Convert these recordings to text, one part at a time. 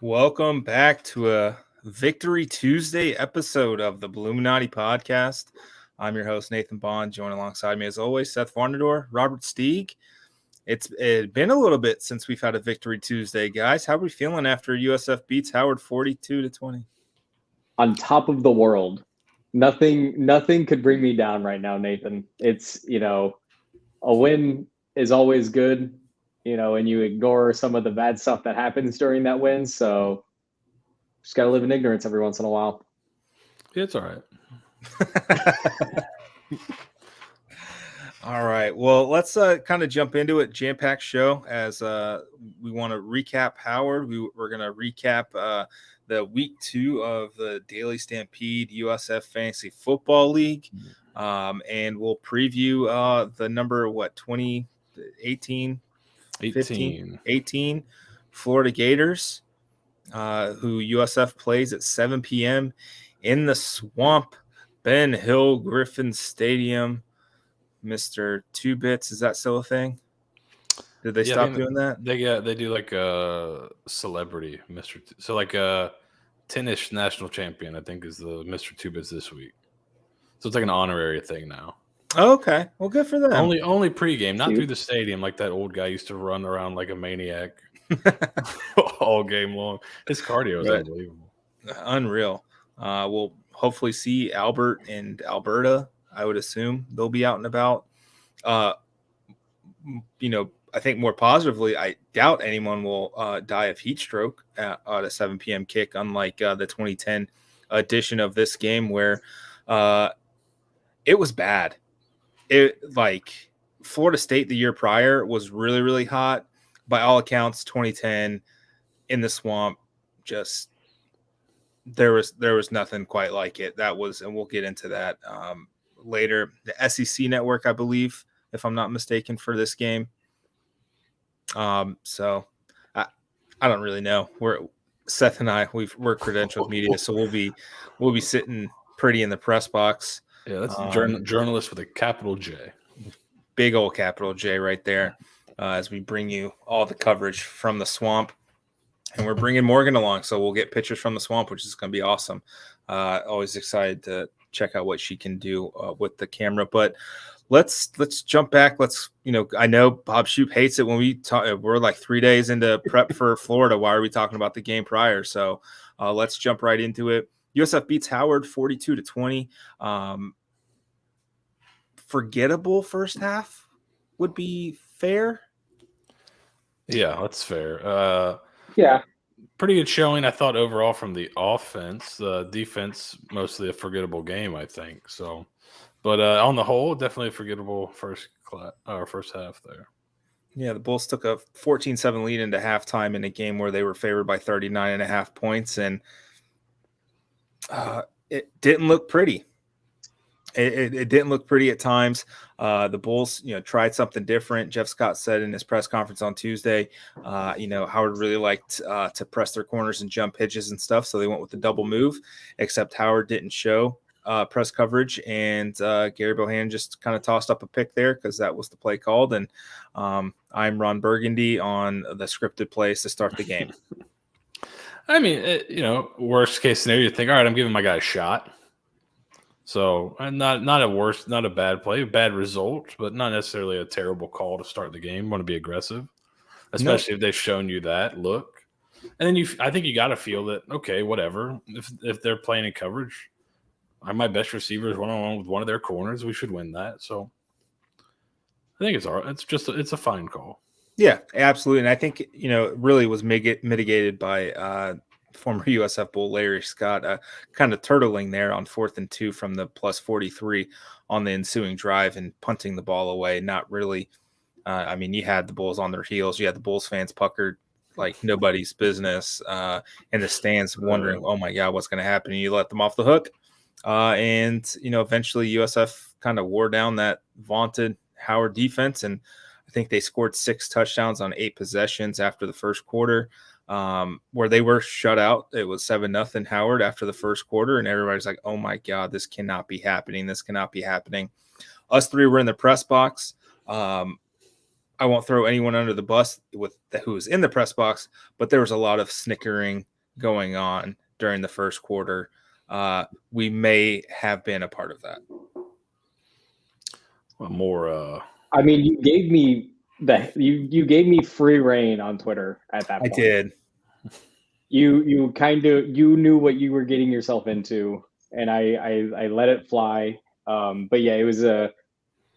Welcome back to a Victory Tuesday episode of the Bulluminati podcast. I'm your host, Nathan Bond. Joined alongside me, as always, Seth Varnadore, Robert Steeg. It's been a little bit since we've had a Victory Tuesday, guys. How are we feeling after USF beats Howard 42-20? On top of the world. Nothing could bring me down right now, Nathan. It's, a win is always good, and you ignore some of the bad stuff that happens during that win. So just got to live in ignorance every once in a while. It's all right. All right. Well, let's kind of jump into it. Jam-packed show as we want to recap Howard. We're going to recap the week 2 of the Daily Stampede USF Fantasy Football League. And we'll preview the number, 18 Florida Gators, who USF plays at 7 p.m. in the Swamp, Ben Hill Griffin Stadium. Mr. 2-Bits, is that still a thing? Did they stop doing that? They do like a celebrity Mr. So like a tennis national champion, I think, is the Mr. 2-Bits this week. So it's like an honorary thing now. Oh, okay. Well, good for them. Only pregame, not through the stadium like that old guy used to run around like a maniac all game long. His cardio is unbelievable. Unreal. We'll hopefully see Albert and Alberta. I would assume they'll be out and about. I think more positively, I doubt anyone will die of heat stroke at a 7 p.m. kick, unlike the 2010 edition of this game where it was bad. Florida State the year prior was really, really hot. By all accounts, 2010 in the Swamp, just there was nothing quite like it. That was, and we'll get into that later. The SEC network, I believe, if I'm not mistaken, for this game. So I don't really know. Seth and I, we're credentialed media, so we'll be sitting pretty in the press box. Yeah, that's journalist with a capital J. Big old capital J right there, as we bring you all the coverage from the Swamp. And we're bringing Morgan along, so we'll get pictures from the Swamp, which is going to be awesome. Always excited to check out what she can do with the camera. But let's jump back. I know Bob Shoop hates it when we talk. We're like 3 days into prep for Florida. Why are we talking about the game prior? So let's jump right into it. USF beats Howard 42-20. Forgettable first half would be fair. Yeah, that's fair. Yeah. Pretty good showing, I thought, overall from the offense. The defense, mostly a forgettable game, I think. So, but on the whole, definitely a forgettable first half there. Yeah, the Bulls took a 14-7 lead into halftime in a game where they were favored by 39.5 points, and it didn't look pretty. It didn't look pretty at times. The Bulls, tried something different. Jeff Scott said in his press conference on Tuesday, Howard really liked to press their corners and jump hitches and stuff, so they went with the double move, except Howard didn't show press coverage, and Gary Bohannon just kind of tossed up a pick there because that was the play called, and I'm Ron Burgundy on the scripted plays to start the game. I mean, worst case scenario, you think, all right, I'm giving my guy a shot. So not a bad play, a bad result, but not necessarily a terrible call to start the game. You want to be aggressive, especially if they've shown you that look. And then I think you got to feel that, okay, whatever. If they're playing in coverage, my best receiver is one-on-one with one of their corners. We should win that. So I think it's all right. It's a fine call. Yeah, absolutely. And I think, it really was mitigated by former USF Bull Larry Scott kind of turtling there on 4th and 2 from the plus 43 on the ensuing drive and punting the ball away. Not really. You had the Bulls on their heels. You had the Bulls fans puckered like nobody's business in the stands wondering, oh, my God, what's going to happen? And you let them off the hook. Eventually USF kind of wore down that vaunted Howard defense, and I think they scored 6 touchdowns on 8 possessions after the first quarter. Where they were shut out. It was 7-0 Howard after the first quarter, and everybody's like, oh my God, this cannot be happening. This cannot be happening. Us three were in the press box. I won't throw anyone under the bus who was in the press box, but there was a lot of snickering going on during the first quarter, we may have been a part of that. More. I mean, you gave me you gave me free reign on Twitter at that point. I did. You kind of knew what you were getting yourself into, and I let it fly. But yeah, it was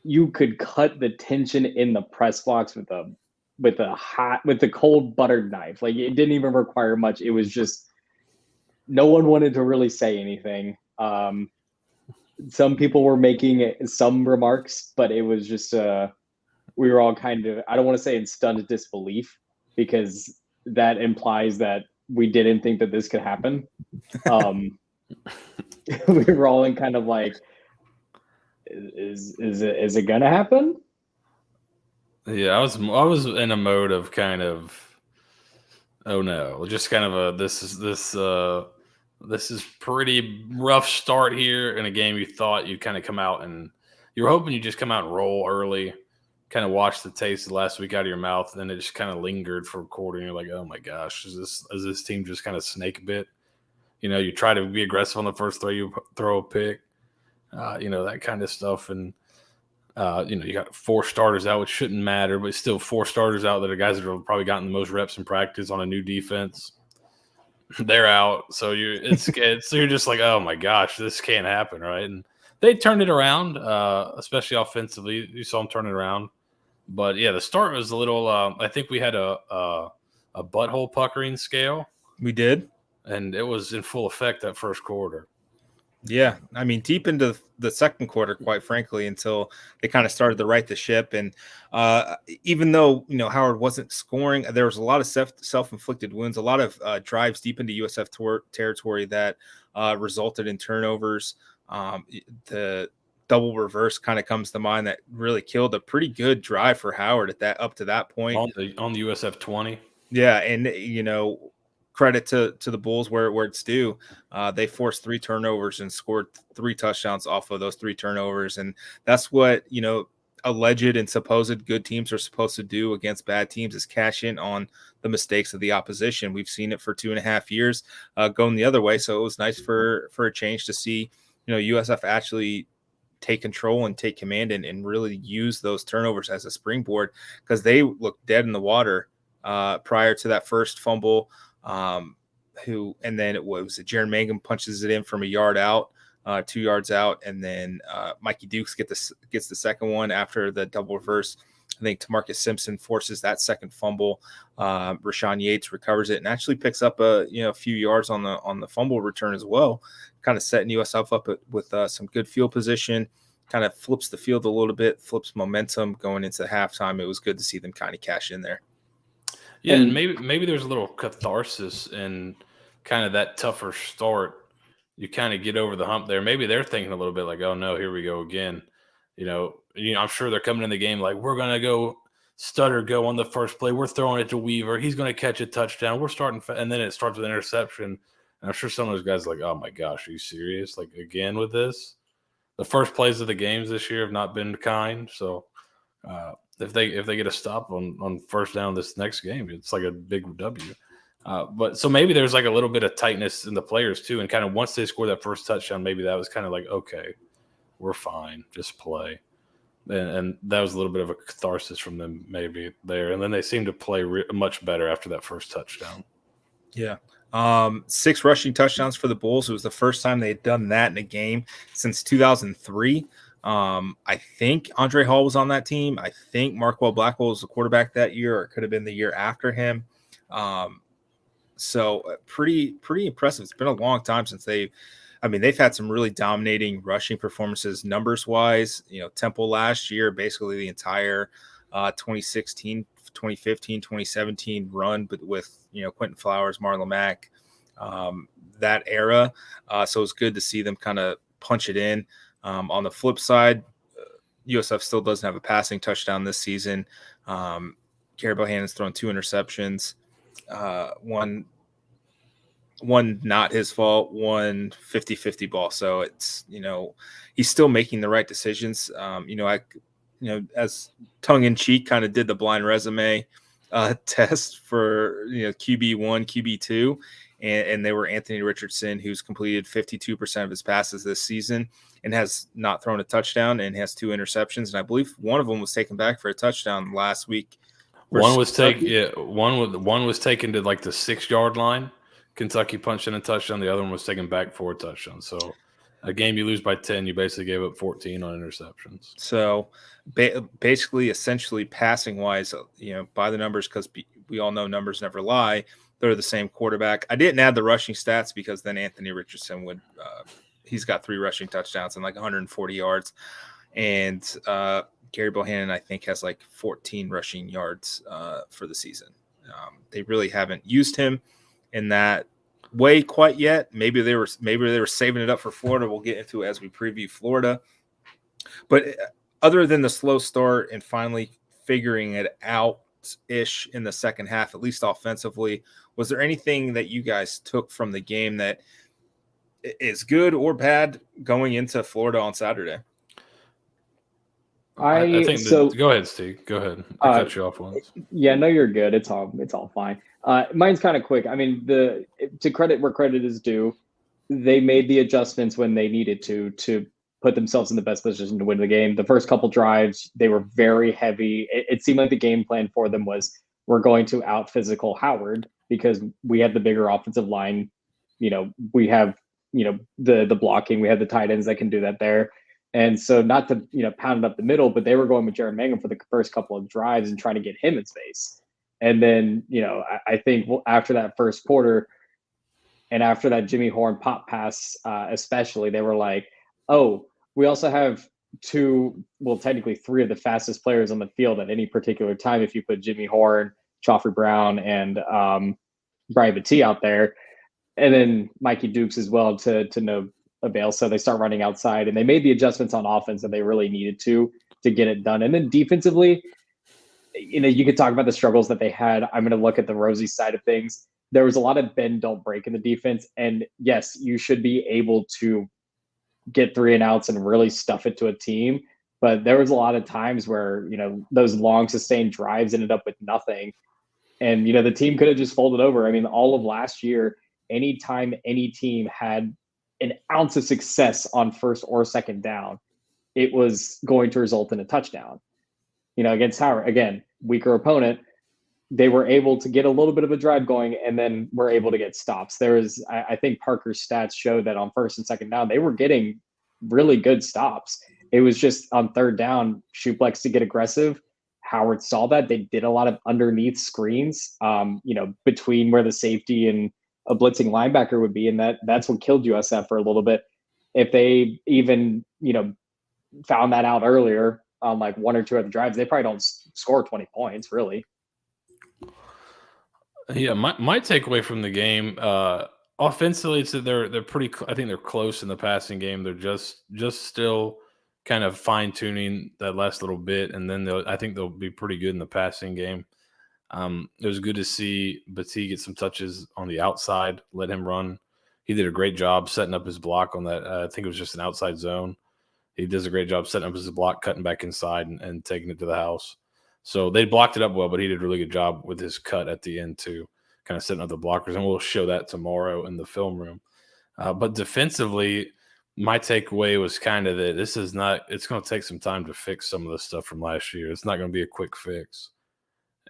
you could cut the tension in the press box with the cold buttered knife. Like, it didn't even require much. It was just no one wanted to really say anything. Some people were making some remarks, but it was just we were all kind of, I don't want to say in stunned disbelief, because that implies that we didn't think that this could happen. We were all in kind of like, is it gonna happen? Yeah, I was in a mode of kind of, oh no, just kind of this is pretty rough start here in a game you thought you'd kind of come out, and you were hoping you just come out and roll early, kind of wash the taste of last week out of your mouth, and it just kind of lingered for a quarter, and you're like, oh my gosh, is this team just kind of snake bit? You try to be aggressive on the first throw, you throw a pick, that kind of stuff, and you got 4 starters out, which shouldn't matter, but still 4 starters out that are guys that have probably gotten the most reps in practice on a new defense. They're out, so you're just like, oh my gosh, this can't happen, right? And they turned it around, especially offensively. You saw them turn it around, but yeah, the start was a little. I think we had a butthole puckering scale. We did, and it was in full effect that first quarter. Yeah, I mean, deep into the second quarter, quite frankly, until they kind of started to right the ship. And even though, Howard wasn't scoring, there was a lot of self-inflicted wounds, a lot of drives deep into USF territory that resulted in turnovers. The double reverse kind of comes to mind that really killed a pretty good drive for Howard up to that point. On the USF 20. Yeah, and, credit to the Bulls where it's due. They forced 3 turnovers and scored 3 touchdowns off of those 3 turnovers. And that's what, alleged and supposed good teams are supposed to do against bad teams, is cash in on the mistakes of the opposition. We've seen it for 2.5 years going the other way. So it was nice for a change to see, USF actually take control and take command and really use those turnovers as a springboard, because they looked dead in the water prior to that first fumble. And then it was Jaron Mangum punches it in from a yard out, 2 yards out, and then Mikey Dukes gets the second one after the double reverse. I think Tamarcus Simpson forces that second fumble. Rashawn Yates recovers it and actually picks up a few yards on the fumble return as well, kind of setting USF up with some good field position. Kind of flips the field a little bit, flips momentum going into halftime. It was good to see them kind of cash in there. Yeah, and maybe there's a little catharsis in kind of that tougher start. You kind of get over the hump there. Maybe they're thinking a little bit like, oh no, here we go again. I'm sure they're coming in the game like, we're gonna go go on the first play. We're throwing it to Weaver. He's gonna catch a touchdown. We're starting, and then it starts with an interception. And I'm sure some of those guys are like, oh my gosh, are you serious? Like, again with this? The first plays of the games this year have not been kind. So if they get a stop on first down this next game, it's like a big W. But so maybe there's like a little bit of tightness in the players too, and kind of once they score that first touchdown, maybe that was kind of like, okay, we're fine, just play, and that was a little bit of a catharsis from them maybe there, and then they seemed to play much better after that first touchdown. Yeah. 6 rushing touchdowns for the Bulls. It was the first time they had done that in a game since 2003. I think Andre Hall was on that team. I think Markwell Blackwell was the quarterback that year, or it could have been the year after him. So pretty impressive. It's been a long time since they've had some really dominating rushing performances numbers wise. Temple last year, basically the entire 2016, 2015, 2017 run, but with Quentin Flowers, Marlon Mack, that era. So it's good to see them kind of punch it in. On the flip side, USF still doesn't have a passing touchdown this season. Gary Bohannon's thrown 2 interceptions. One not his fault, one 50-50 ball. So it's, he's still making the right decisions. As tongue in cheek kind of did the blind resume test for, QB1, QB2. and they were Anthony Richardson, who's completed 52% of his passes this season and has not thrown a touchdown and has 2 interceptions. And I believe one of them was taken back for a touchdown last week. One was one was taken to like the 6-yard line. Kentucky punched in a touchdown. The other one was taken back for a touchdown. So a game you lose by 10, you basically gave up 14 on interceptions. So basically, essentially passing wise, by the numbers, because we all know numbers never lie, they're the same quarterback. I didn't add the rushing stats because then Anthony Richardson would he's got 3 rushing touchdowns and like 140 yards. And Gary Bohannon, I think, has like 14 rushing yards for the season. They really haven't used him in that way quite yet. Maybe they were saving it up for Florida. We'll get into it as we preview Florida. But other than the slow start and finally figuring it out-ish in the second half, at least offensively, was there anything that you guys took from the game that is good or bad going into Florida on Saturday? I think go ahead, Steve. Go ahead. I cut you off once. Yeah, no, you're good. It's all fine. Mine's kind of quick. I mean, to credit where credit is due, they made the adjustments when they needed to put themselves in the best position to win the game. The first couple drives, they were very heavy. It seemed like the game plan for them was, we're going to out physical Howard because we have the bigger offensive line. We have the blocking. We have the tight ends that can do that there. And so not to, pound it up the middle, but they were going with Jared Mangum for the first couple of drives and trying to get him in space. And then, I think after that first quarter and after that Jimmy Horn pop pass, especially, they were like, oh, we also have technically 3 of the fastest players on the field at any particular time. If you put Jimmy Horn, Joffrey Brown, and Brian Battie out there, and then Mikey Dukes as well to no avail. So they start running outside, and they made the adjustments on offense that they really needed to get it done. And then defensively, you could talk about the struggles that they had. I'm going to look at the rosy side of things. There was a lot of bend, don't break in the defense. And yes, you should be able to get 3 and outs and really stuff it to a team. But there was a lot of times where, those long sustained drives ended up with nothing. And, the team could have just folded over. I mean, all of last year, anytime any team had an ounce of success on first or second down, it was going to result in a touchdown. Against Howard, again, weaker opponent, they were able to get a little bit of a drive going and then were able to get stops. There was, I think Parker's stats show that on first and second down, they were getting really good stops. It was just on third down, Shuplex to get aggressive. Howard saw that. They did a lot of underneath screens, between where the safety and a blitzing linebacker would be. And that's what killed USF for a little bit. If they even, found that out earlier on like 1 or 2 other drives, they probably don't score 20 points really. Yeah. My takeaway from the game, offensively, it's that they're pretty, I think they're close in the passing game. They're just still kind of fine tuning that last little bit. And then I think they'll be pretty good in the passing game. It was good to see Battie get some touches on the outside, let him run. He did a great job setting up his block on that. I think it was just an outside zone. He does a great job setting up his block, cutting back inside and taking it to the house. So they blocked it up well, but he did a really good job with his cut at the end too, kind of setting up the blockers. And we'll show that tomorrow in the film room. But defensively, my takeaway was kind of that it's going to take some time to fix some of the stuff from last year. It's not going to be a quick fix.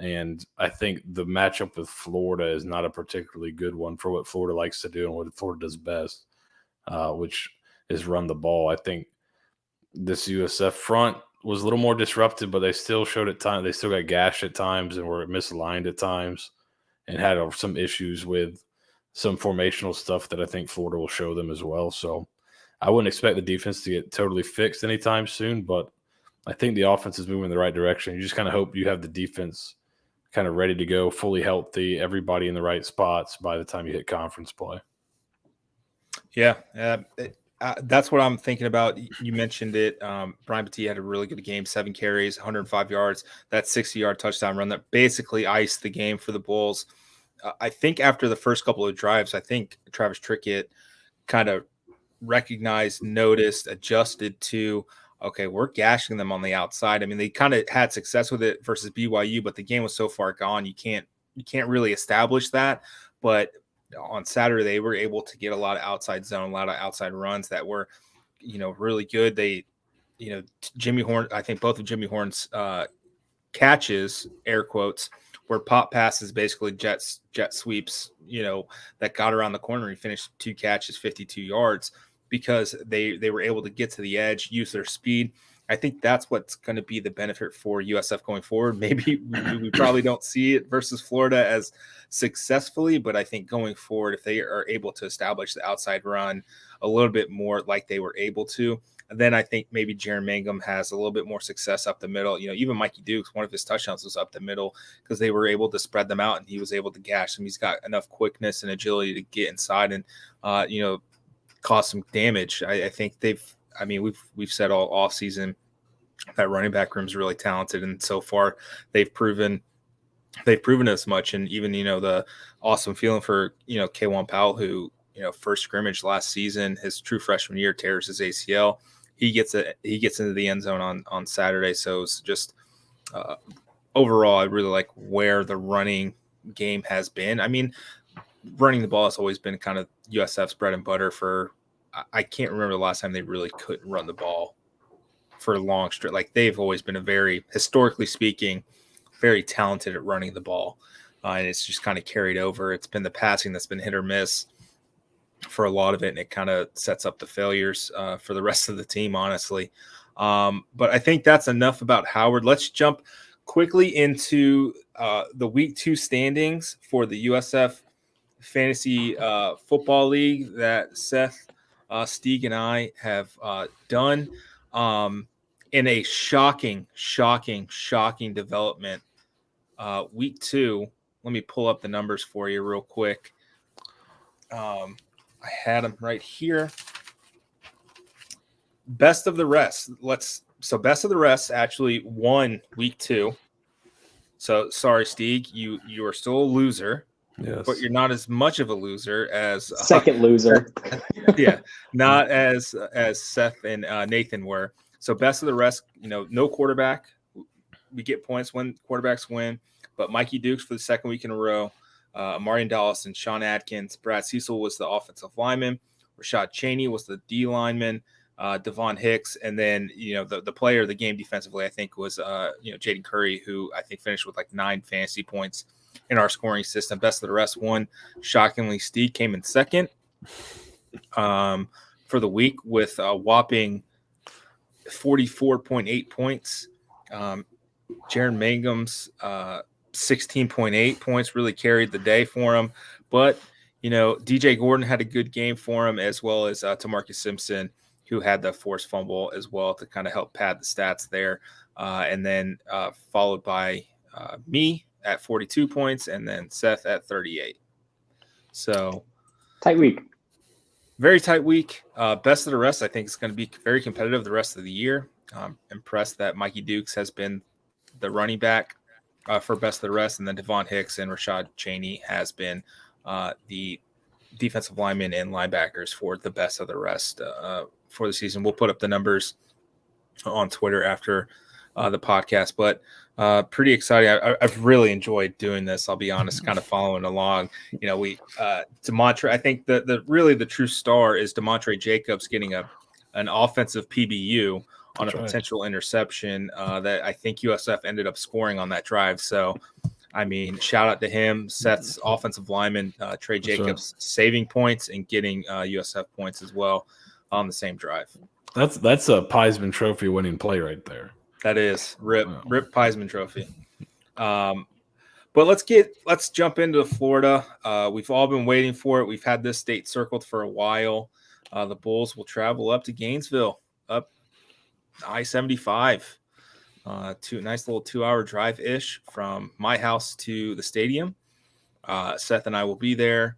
And I think the matchup with Florida is not a particularly good one for what Florida likes to do and what Florida does best, which is run the ball. I think this USF front was a little more disruptive, but they still showed at times. They still got gashed at times and were misaligned at times and had some issues with some formational stuff that I think Florida will show them as well. So I wouldn't expect the defense to get totally fixed anytime soon, but I think the offense is moving in the right direction. You just kind of hope you have the defense kind of ready to go, fully healthy, everybody in the right spots by the time you hit conference play. Yeah, that's what I'm thinking about. You mentioned it. Brian Battie had a really good game, 7 carries, 105 yards, that 60-yard touchdown run that basically iced the game for the Bulls. I think after the first couple of drives, I think Travis Trickett kind of recognized, noticed, adjusted to, okay, we're gashing them on the outside. I mean, they kind of had success with it versus BYU, but the game was so far gone, you can't really establish that. But on Saturday they were able to get a lot of outside zone, a lot of outside runs that were, really good. They, Jimmy Horn, I think both of Jimmy Horn's catches, air quotes, were pop passes, basically jet sweeps, that got around the corner. He finished 2 catches, 52 yards, because they were able to get to the edge, use their speed. I think that's what's going to be the benefit for USF going forward. Maybe we probably don't see it versus Florida as successfully, but I think going forward, if they are able to establish the outside run a little bit more like they were able to, then I think maybe Jaren Mangum has a little bit more success up the middle. Even Mikey Dukes, one of his touchdowns was up the middle because they were able to spread them out and he was able to gash them. He's got enough quickness and agility to get inside and, cause some damage. I think we've said all off season that running back room is really talented. And so far they've proven as much. And even, the awesome feeling for, K1 Powell, who, first scrimmage last season, his true freshman year, tears his ACL. He gets into the end zone on Saturday. So it's just overall, I really like where the running game has been. I mean, running the ball has always been kind of USF's bread and butter for, I can't remember the last time they really couldn't run the ball for a long stretch. Like, they've always been historically speaking, very talented at running the ball. And it's just kind of carried over. It's been the passing that's been hit or miss for a lot of it, and it kind of sets up the failures for the rest of the team, honestly. But I think that's enough about Howard. Let's jump quickly into the Week 2 standings for the USF Fantasy Football League that Seth, Steeg, and I have done in a shocking development. Week 2, let me pull up the numbers for you real quick. I had them right here. Best of the rest. Best of the rest actually won Week 2. So sorry, Steeg, you are still a loser. Yes. But you're not as much of a loser as second loser. Yeah, not as Seth and Nathan were. So best of the rest, no quarterback. We get points when quarterbacks win. But Mikey Dukes for the second week in a row. Marion Dallison, Sean Atkins, Brad Cecil was the offensive lineman. Rashad Cheney was the D lineman. Devon Hicks, and then the player of the game defensively, I think, was Jaden Curry, who I think finished with like 9 fantasy points in our scoring system. Best of the rest won. Shockingly, Steeg came in second for the week with a whopping 44.8 points. Jaren Mangum's 16.8 points really carried the day for him. But, DJ Gordon had a good game for him, as well as Tamarcus Simpson, who had the forced fumble as well to kind of help pad the stats there. And then followed by me at 42 points and then Seth at 38. So tight week. Very tight week. Best of the rest, I think it's going to be very competitive the rest of the year. Impressed that Mikey Dukes has been the running back for best of the rest, and then Devon Hicks and Rashad Cheney has been the defensive linemen and linebackers for the best of the rest for the season. We'll put up the numbers on Twitter after the podcast, but pretty exciting. I've really enjoyed doing this. I'll be honest, kind of following along. Demontre, I think the true star is Demontre Jacobs getting an offensive PBU on a potential interception that I think USF ended up scoring on that drive. So, I mean, shout out to him. Seth's offensive lineman, Trey Jacobs, saving points and getting USF points as well on the same drive. That's a Heisman Trophy winning play right there. That is rip Heisman Trophy. But let's jump into Florida. We've all been waiting for it. We've had this state circled for a while. The Bulls will travel up to Gainesville, up I-75. Nice little 2-hour drive-ish from my house to the stadium. Seth and I will be there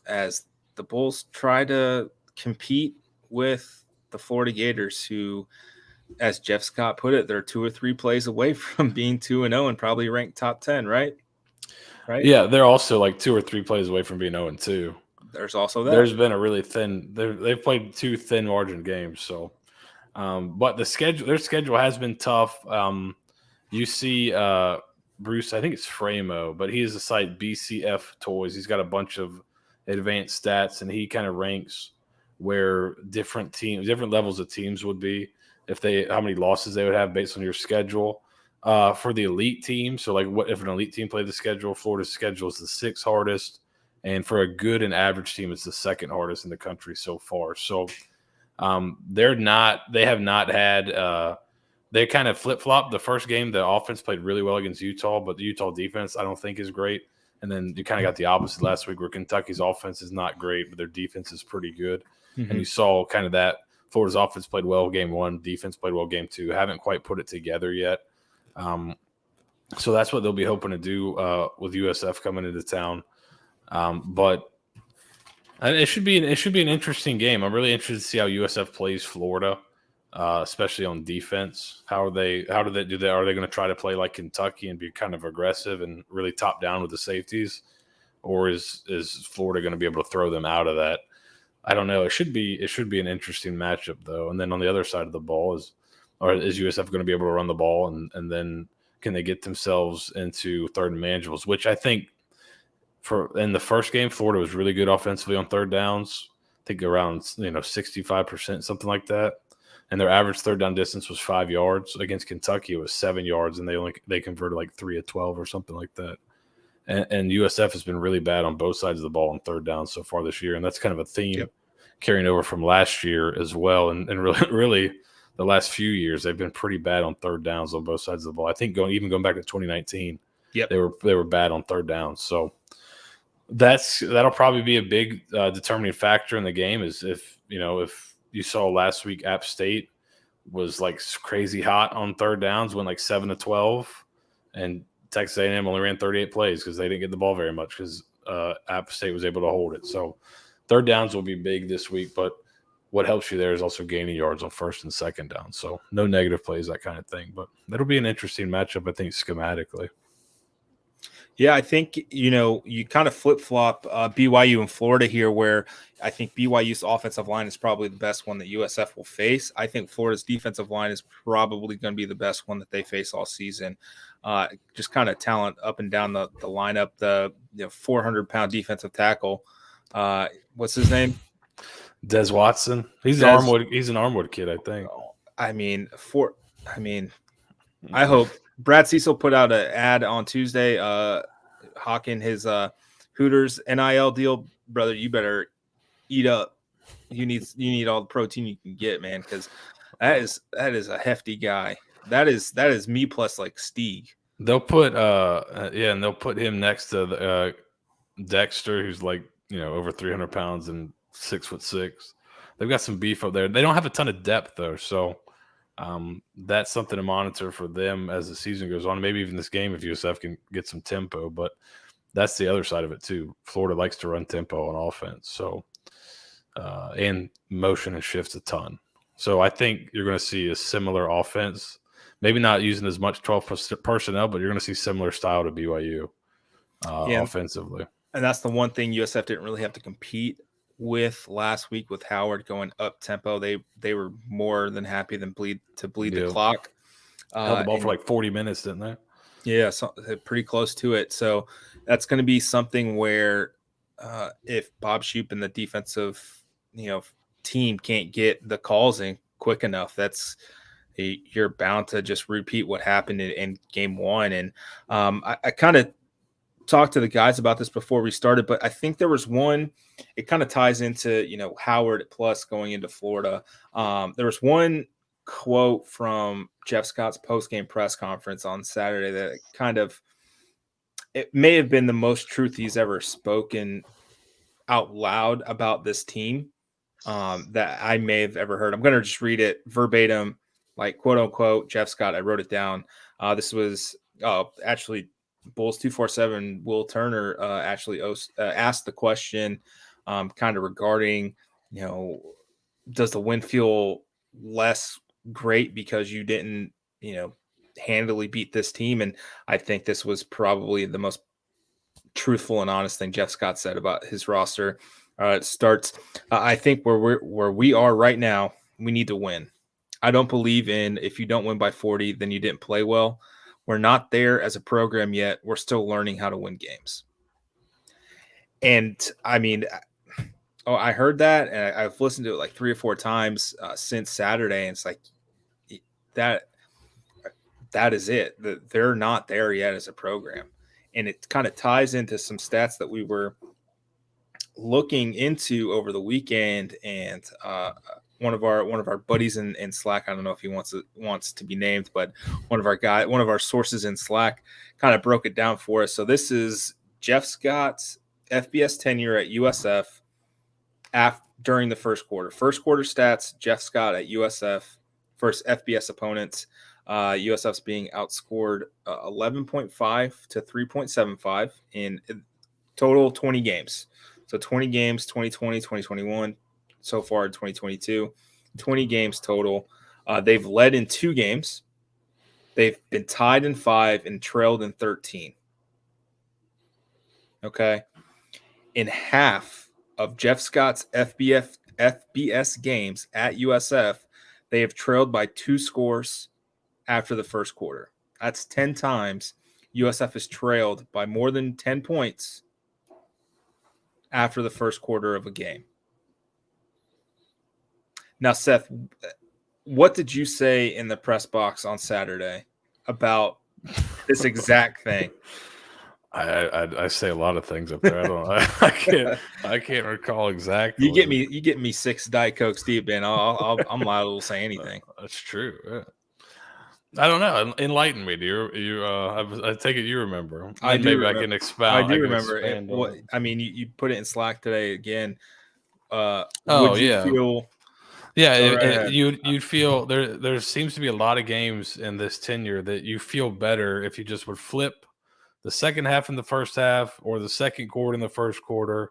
as the Bulls try to compete with the Florida Gators, who, as Jeff Scott put it, they're 2 or 3 plays away from being 2-0 and probably ranked top 10, right? Right? Yeah, they're also like 2 or 3 plays away from being 0-2. There's also that. There's been a really thin. They've played 2 thin margin games, so. But their schedule has been tough. You see, Bruce, I think it's Framo, but he has a site BCF Toys. He's got a bunch of advanced stats, and he kind of ranks where different levels of teams would be how many losses they would have based on your schedule. For the elite team, so like what if an elite team played the schedule? Florida's schedule is the 6th hardest, and for a good and average team, it's the 2nd hardest in the country so far. So they have not had they kind of flip-flopped. The first game, the offense played really well against Utah, but the Utah defense I don't think is great. And then you kind of got the opposite last week where Kentucky's offense is not great, but their defense is pretty good. Mm-hmm. And you saw kind of that Florida's offense played well game 1, defense played well game 2. Haven't quite put it together yet. So that's what they'll be hoping to do with USF coming into town. But it should be an interesting game. I'm really interested to see how USF plays Florida, especially on defense. Are they going to try to play like Kentucky and be kind of aggressive and really top down with the safeties, or is Florida going to be able to throw them out of that? I don't know. It should be an interesting matchup though. And then on the other side of the ball is USF going to be able to run the ball, and then can they get themselves into third and manageables, which I think in the first game, Florida was really good offensively on third downs. I think around 65%, something like that. And their average third down distance was 5 yards. Against Kentucky, it was 7 yards, and they converted like 3 of 12 or something like that. And USF has been really bad on both sides of the ball on third down so far this year, and that's kind of a theme carrying over from last year as well. And really the last few years they've been pretty bad on third downs on both sides of the ball. I think going back to 2019, they were bad on third downs. So that'll probably be a big determining factor in the game. Is if you saw last week App State was like crazy hot on third downs, went like 7 of 12, and Texas A&M only ran 38 plays because they didn't get the ball very much because App State was able to hold it. So third downs will be big this week, but what helps you there is also gaining yards on first and second down. So no negative plays, that kind of thing. But that'll be an interesting matchup, I think, schematically. Yeah, I think, you kind of flip-flop BYU and Florida here, where I think BYU's offensive line is probably the best one that USF will face. I think Florida's defensive line is probably going to be the best one that they face all season. Just kind of talent up and down the lineup. The 400-pound defensive tackle. What's his name? Des Watson. He's an Armwood kid, I think. I hope Brad Cecil put out an ad on Tuesday, hawking his Hooters NIL deal. Brother, you better eat up. You need all the protein you can get, man, because that is a hefty guy. That is me plus like Steeg. They'll put and they'll put him next to Dexter, who's like over 300 pounds and 6'6". They've got some beef up there. They don't have a ton of depth though, so that's something to monitor for them as the season goes on. Maybe even this game if USF can get some tempo, but that's the other side of it too. Florida likes to run tempo on offense, so and motion and shifts a ton. So I think you're going to see a similar offense, maybe not using as much 12 personnel, but you're going to see similar style to BYU offensively. And that's the one thing USF didn't really have to compete with last week with Howard going up tempo. They were more than happy than bleed the clock. Held the ball for like 40 minutes, didn't they? Yeah, so pretty close to it. So that's going to be something where if Bob Shoop and the defensive team can't get the calls in quick enough, you're bound to just repeat what happened in game 1. And I kind of talked to the guys about this before we started, but I think there was one. It kind of ties into Howard plus going into Florida. There was one quote from Jeff Scott's post-game press conference on Saturday that it may have been the most truth he's ever spoken out loud about this team that I may have ever heard. I'm going to just read it verbatim, like quote unquote Jeff Scott. I wrote it down. This was actually Bulls 247 Will Turner actually asked the question kind of regarding, does the win feel less great because you didn't, handily beat this team? And I think this was probably the most truthful and honest thing Jeff Scott said about his roster. It starts, I think where we are right now, we need to win. I don't believe in if you don't win by 40, then you didn't play well. We're not there as a program yet. We're still learning how to win games. And I mean, I heard that, and I've listened to it like 3 or 4 times since Saturday, and it's like that is it. They're not there yet as a program, and it kind of ties into some stats that we were looking into over the weekend. And one of our buddies in Slack, I don't know if he wants to be named, but one of our sources in Slack kind of broke it down for us. So this is Jeff Scott's FBS tenure at USF during the first quarter. First quarter stats: Jeff Scott at USF, first FBS opponents. USF's being outscored 11.5 to 3.75 in total 20 games. So 20 games, 2020, 2021, so far in 2022, 20 games total. They've led in 2 games. They've been tied in 5 and trailed in 13. Okay. In half of Jeff Scott's FBS games at USF, they have trailed by 2 scores after the first quarter. That's 10 times USF has trailed by more than 10 points after the first quarter of a game. Now, Seth, what did you say in the press box on Saturday about this exact thing? I say a lot of things up there. I can't recall exactly. You get me 6 Diet Cokes deep, and I'm liable to say anything. That's true. Yeah. I don't know. Enlighten me. Do you? I take it you remember. I do. Maybe Remember. I can expound. I do remember. You put it in Slack today again. Would you feel? Yeah, you'd feel there seems to be a lot of games in this tenure that you feel better if you just would flip the second half in the first half or the second quarter in the first quarter.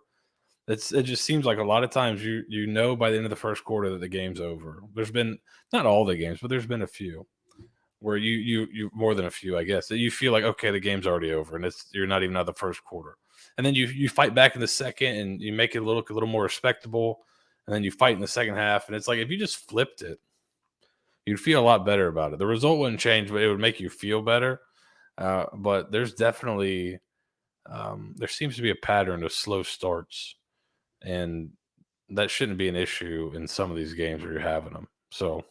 It just seems like a lot of times you know by the end of the first quarter that the game's over. There's been not all the games, but there's been a few where you more than a few, I guess, that you feel like, okay, the game's already over and you're not even out of the first quarter. And then you fight back in the second and you make it look a little more respectable. And then you fight in the second half. And it's like, if you just flipped it, you'd feel a lot better about it. The result wouldn't change, but it would make you feel better. But there's definitely, there seems to be a pattern of slow starts. And that shouldn't be an issue in some of these games where you're having them. So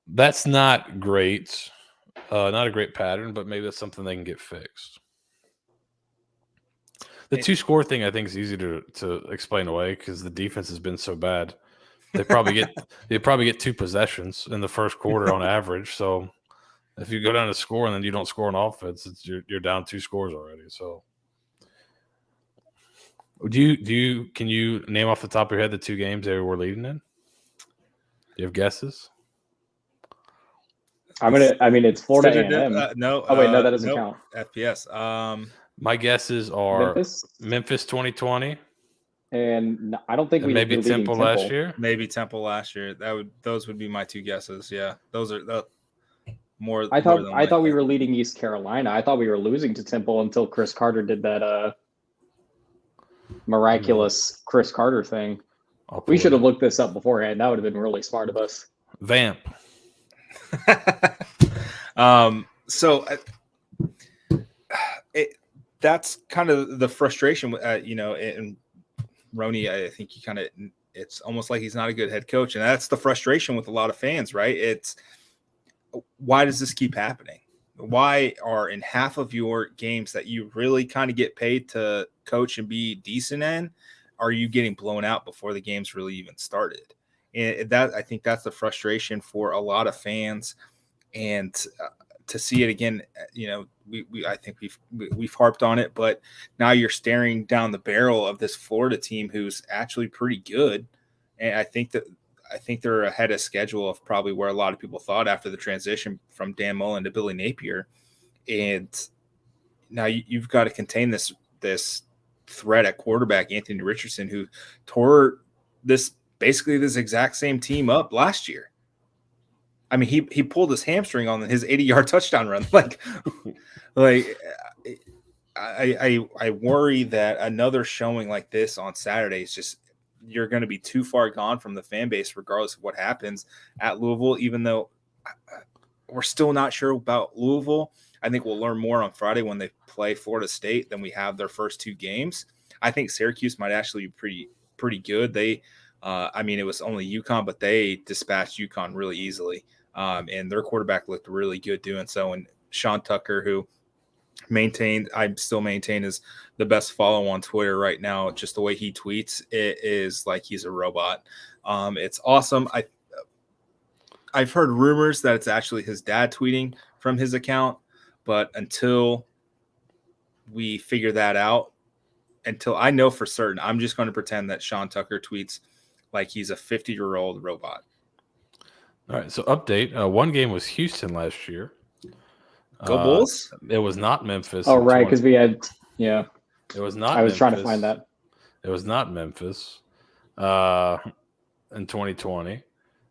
that's not great. Not a great pattern, but maybe that's something they can get fixed. The 2-score thing, I think, is easy to explain away because the defense has been so bad. They probably get 2 possessions in the first quarter on average. So if you go down to score and then you don't score on offense, you're down 2 scores already. So can you name off the top of your head the 2 games they were leading in? Do you have guesses? It's Florida A&M. No. Oh wait, no, that doesn't count. FBS. My guesses are Memphis 2020, and I don't think we maybe Temple last year. Maybe Temple last year. Those would be my 2 guesses. Yeah, those are more. I thought we were leading East Carolina. I thought we were losing to Temple until Chris Carter did that miraculous Chris Carter thing. We should have looked this up beforehand. That would have been really smart of us. Vamp. That's kind of the frustration, and Roney, I think it's almost like he's not a good head coach. And that's the frustration with a lot of fans, right? It's why does this keep happening? Why are in half of your games that you really kind of get paid to coach and be decent in, are you getting blown out before the game's really even started? And I think that's the frustration for a lot of fans. And to see it again, I think we've harped on it, but now you're staring down the barrel of this Florida team who's actually pretty good. And I think they're ahead of schedule of probably where a lot of people thought after the transition from Dan Mullen to Billy Napier. And now you've got to contain this threat at quarterback, Anthony Richardson, who tore this exact same team up last year. I mean, he pulled his hamstring on his 80-yard touchdown run. I worry that another showing like this on Saturday is just, you're going to be too far gone from the fan base, regardless of what happens at Louisville. Even though we're still not sure about Louisville, I think we'll learn more on Friday when they play Florida State than we have their first 2 games. I think Syracuse might actually be pretty good. They, I mean, it was only UConn, but they dispatched UConn really easily. And their quarterback looked really good doing so. And Sean Tucker, who I still maintain is the best follow on Twitter right now. Just the way he tweets, it is like he's a robot. It's awesome. I've heard rumors that it's actually his dad tweeting from his account, but until we figure that out, until I know for certain, I'm just going to pretend that Sean Tucker tweets like he's a 50-year-old robot. All right. So update. One game was Houston last year. Go Bulls. It was not Memphis. Oh, right. Because we had, yeah. It was not. I was Memphis. trying to find that. It was not Memphis in 2020.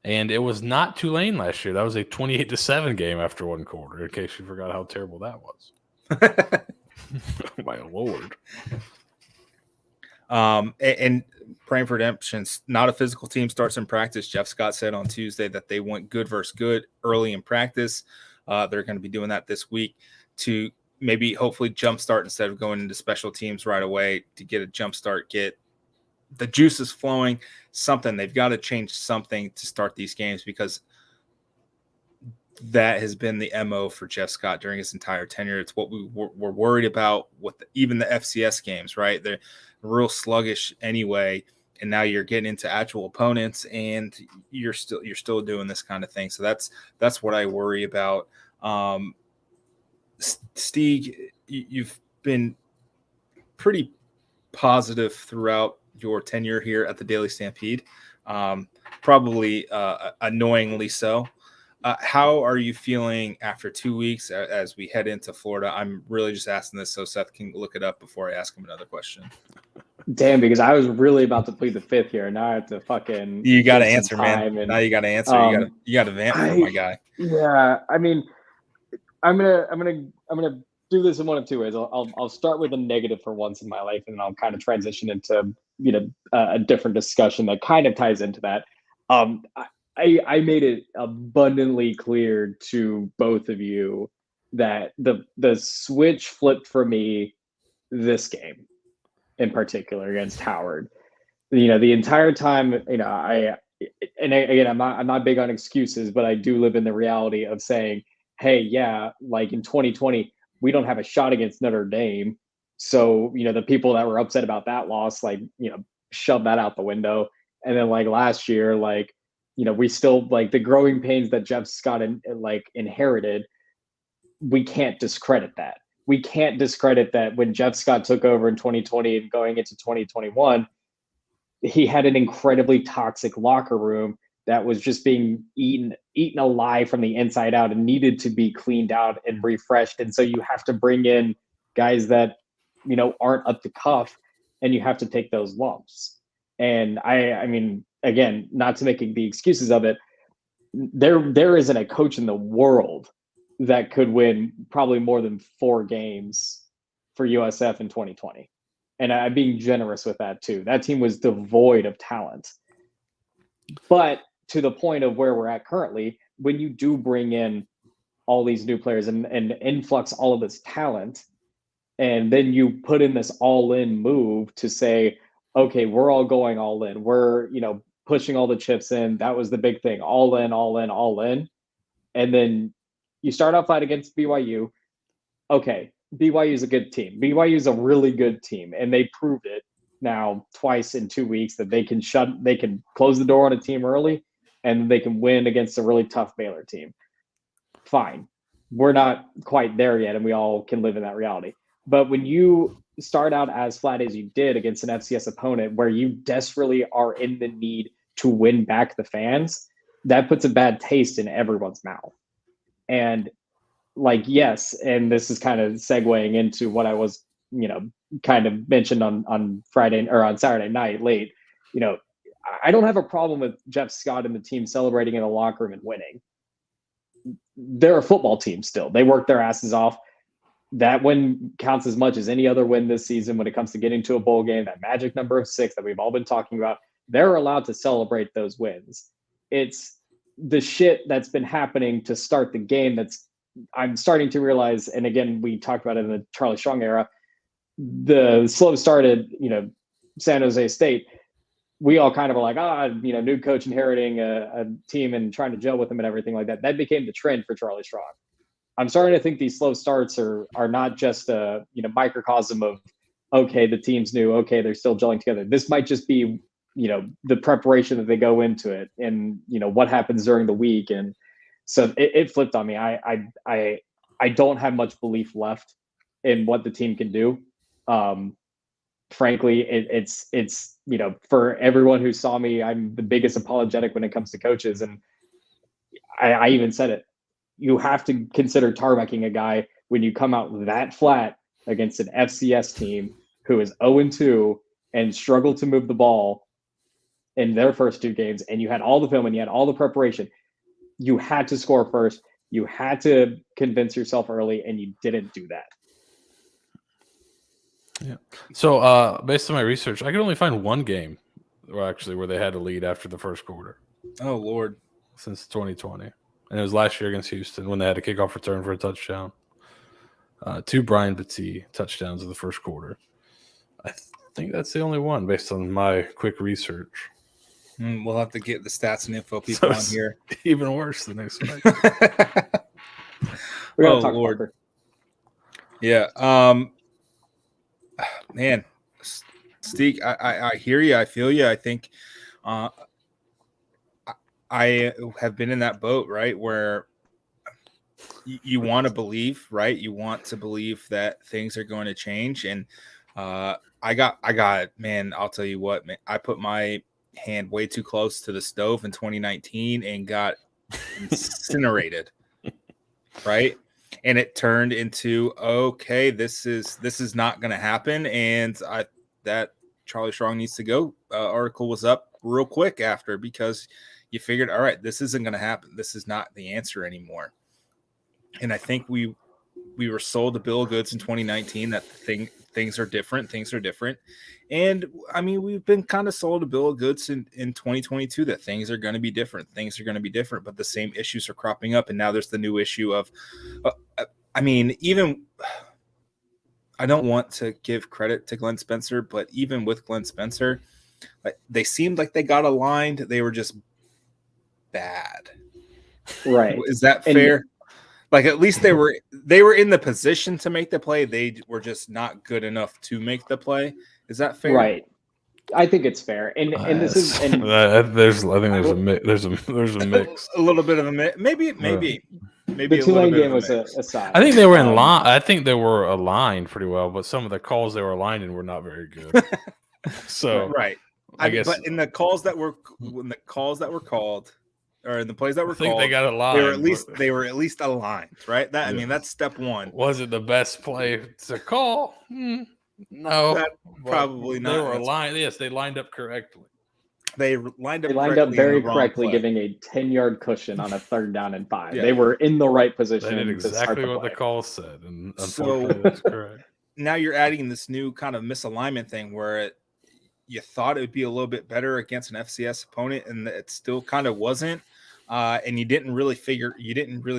And it was not Tulane last year. That was a 28-7 game after one quarter, in case you forgot how terrible that was. My Lord. And praying for redemption's not a physical team, starts in practice. Jeff Scott said on Tuesday that they went good versus good early in practice. They're going to be doing that this week to maybe hopefully jumpstart instead of going into special teams right away to get a jumpstart, get the juices flowing, something. They've got to change something to start these games because that has been the MO for Jeff Scott during his entire tenure. It's what we were worried about with even the FCS games, right? They're real sluggish anyway. And now you're getting into actual opponents and you're still doing this kind of thing. So that's what I worry about. Steeg, you've been pretty positive throughout your tenure here at the Daily Stampede, probably annoyingly so. How are you feeling after 2 weeks as we head into Florida? I'm really just asking this so Seth can look it up before I ask him another question. Damn, because I was really about to plead the fifth here. Now I have to fucking. You got to answer, man. Now you got to answer. You got to vamp for my guy. Yeah, I mean, I'm gonna do this in one of two ways. I'll start with a negative for once in my life, and then I'll kind of transition into a different discussion that kind of ties into that. I made it abundantly clear to both of you that the switch flipped for me this game in particular against Howard. The entire time, I'm not big on excuses, but I do live in the reality of saying, hey, yeah, like in 2020, we don't have a shot against Notre Dame. So, the people that were upset about that loss, shove that out the window. And then last year, we still the growing pains that Jeff Scott inherited. We can't discredit that. We can't discredit that when Jeff Scott took over in 2020 and going into 2021, he had an incredibly toxic locker room that was just being eaten alive from the inside out and needed to be cleaned out and refreshed. And so you have to bring in guys that, aren't up to cuff, and you have to take those lumps. And I mean, again, not to make the excuses of it, there isn't a coach in the world that could win probably more than 4 games for USF in 2020. And I'm being generous with that too. That team was devoid of talent. But to the point of where we're at currently, when you do bring in all these new players and influx all of this talent, and then you put in this all-in move to say, okay, we're all going all in. We're, pushing all the chips in. That was the big thing. All in, all in, all in. And then you start off fight against BYU. Okay, BYU is a good team. BYU is a really good team, and they proved it now twice in 2 weeks that they can close the door on a team early, and they can win against a really tough Baylor team. Fine. We're not quite there yet, and we all can live in that reality. But when you start out as flat as you did against an FCS opponent where you desperately are in the need to win back the fans, that puts a bad taste in everyone's mouth. And yes, and this is kind of segueing into what I was, kind of mentioned on Friday or on Saturday night late. I don't have a problem with Jeff Scott and the team celebrating in the locker room and winning. They're a football team still. They work their asses off. That win counts as much as any other win this season when it comes to getting to a bowl game, that magic number of 6 that we've all been talking about. They're allowed to celebrate those wins. It's the shit that's been happening to start the game that's I'm starting to realize, and again, we talked about it in the Charlie Strong era, the slow started, San Jose State. We all kind of were like, new coach inheriting a team and trying to gel with them and everything like that. That became the trend for Charlie Strong. I'm starting to think these slow starts are not just a microcosm of, okay, the team's new, okay, they're still gelling together. This might just be the preparation that they go into it, and what happens during the week. And so it flipped on me. I don't have much belief left in what the team can do. Frankly, it's for everyone who saw me, I'm the biggest apologetic when it comes to coaches, and I even said it. You have to consider tarbacking a guy when you come out that flat against an FCS team who is 0-2 and struggled to move the ball in their first 2 games, and you had all the film and you had all the preparation. You had to score first. You had to convince yourself early, and you didn't do that. Yeah. So based on my research, I could only find one game where they had a lead after the first quarter. Oh, Lord. Since 2020. And it was last year against Houston when they had a kickoff return for a touchdown. 2 Brian Battie touchdowns in the first quarter. I think that's the only one based on my quick research. We'll have to get the stats and info people on here. Even worse the next week. We gotta talk Lord. Parker. Yeah. Man, Steeg, I hear you. I feel you. I think I have been in that boat, right, where you want to believe, right? You want to believe that things are going to change. And I got, man, I'll tell you what, man, I put my hand way too close to the stove in 2019 and got incinerated, right? And it turned into, okay, this is not going to happen. And that Charlie Strong needs to go article was up real quick after, because you figured, all right, this isn't going to happen. This is not the answer anymore. And I think we were sold a bill of goods in 2019 that things are different. Things are different. And I mean, we've been kind of sold a bill of goods in 2022 that things are going to be different. Things are going to be different, but the same issues are cropping up. And now there's the new issue of, even I don't want to give credit to Glenn Spencer, but even with Glenn Spencer, they seemed like they got aligned. They were just bad. Right. Is that fair? Like, at least they were in the position to make the play. They were just not good enough to make the play. Is that fair? Right. I think it's fair. And this is there's a mix. A little bit of a mix. Maybe the Tulane game was a side. I think they were in line. I think they were aligned pretty well, but some of the calls they were aligned in were not very good. So right. I guess, but in the calls that were called, or in the plays that were called, they got aligned. They were at least aligned, right? That, I mean, that's step one. Was it the best play to call? No, probably not. They were aligned. Yes, they lined up correctly. They lined up very correctly, giving a 10-yard cushion on a 3rd down and 5. Yeah. They were in the right position. They did exactly what the call said, and unfortunately, that's correct. Now you're adding this new kind of misalignment thing where you thought it would be a little bit better against an FCS opponent, and it still kind of wasn't. And you didn't really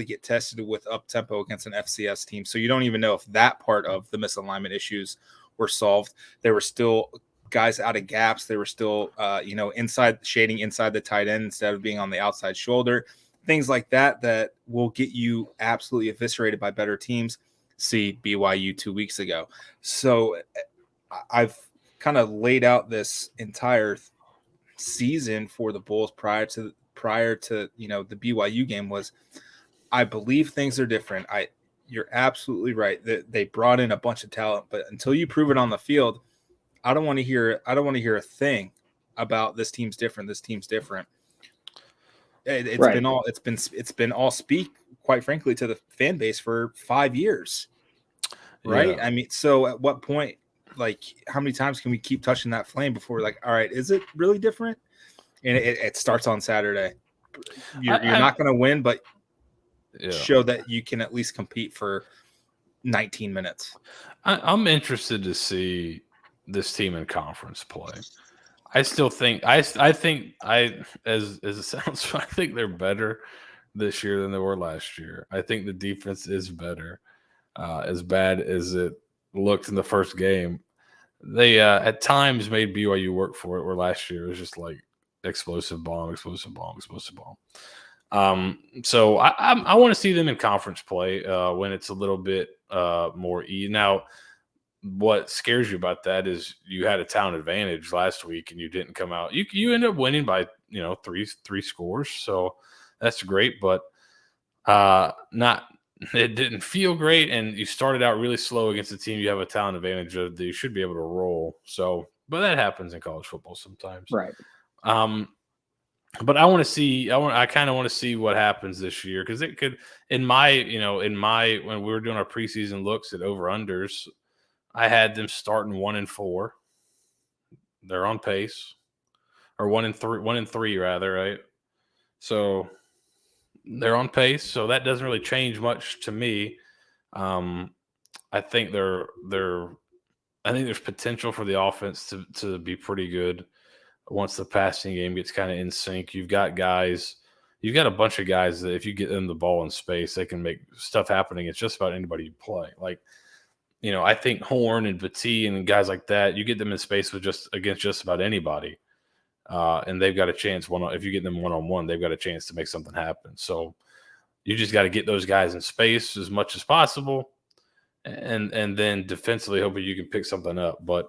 get tested with up tempo against an FCS team. So you don't even know if that part of the misalignment issues were solved. There were still guys out of gaps. They were still, shading inside the tight end instead of being on the outside shoulder. Things like that will get you absolutely eviscerated by better teams. See BYU 2 weeks ago. So I've kind of laid out this entire season for the Bulls prior to the BYU game was, I believe things are different. You're absolutely right. They brought in a bunch of talent, but until you prove it on the field, I don't want to hear a thing about this team's different. This team's different. It's right. been all speak, quite frankly, to the fan base for 5 years. Right. Yeah. I mean, so at what point, like, how many times can we keep touching that flame before we're like, all right, is it really different? And it starts on Saturday. You're not going to win, but show that you can at least compete for 19 minutes. I'm interested to see this team in conference play. I still think as it sounds, I think they're better this year than they were last year. I think the defense is better. As bad as it looked in the first game, they at times made BYU work for it, where last year it was just like explosive bomb. So I want to see them in conference play when it's a little bit more Now, what scares you about that is you had a talent advantage last week and you didn't come out. You ended up winning by three scores, so that's great. But it didn't feel great, and you started out really slow against a team you have a talent advantage of that you should be able to roll. So, but that happens in college football sometimes, Right. But I kind of want to see what happens this year, because it could, when we were doing our preseason looks at over-unders, I had them starting 1-4. They're on pace, or 1-3 rather, right? So they're on pace. So that doesn't really change much to me. I think I think there's potential for the offense to be pretty good once the passing game gets kind of in sync. You've got a bunch of guys that if you get them the ball in space, they can make stuff happening. It's just about anybody you play. Like, I think Horn and Battie and guys like that, you get them in space against just about anybody. And they've got a chance if you get them one-on-one, they've got a chance to make something happen. So you just got to get those guys in space as much as possible. And then defensively, hoping you can pick something up. But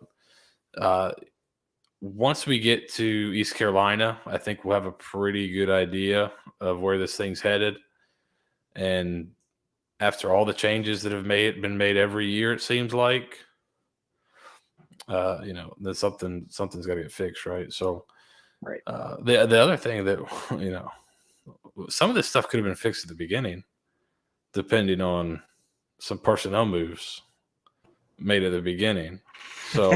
once we get to East Carolina, I think we'll have a pretty good idea of where this thing's headed. And after all the changes that have been made every year, it seems like, then something's got to get fixed, right? So, right. The other thing that some of this stuff could have been fixed at the beginning, depending on some personnel moves made at the beginning. So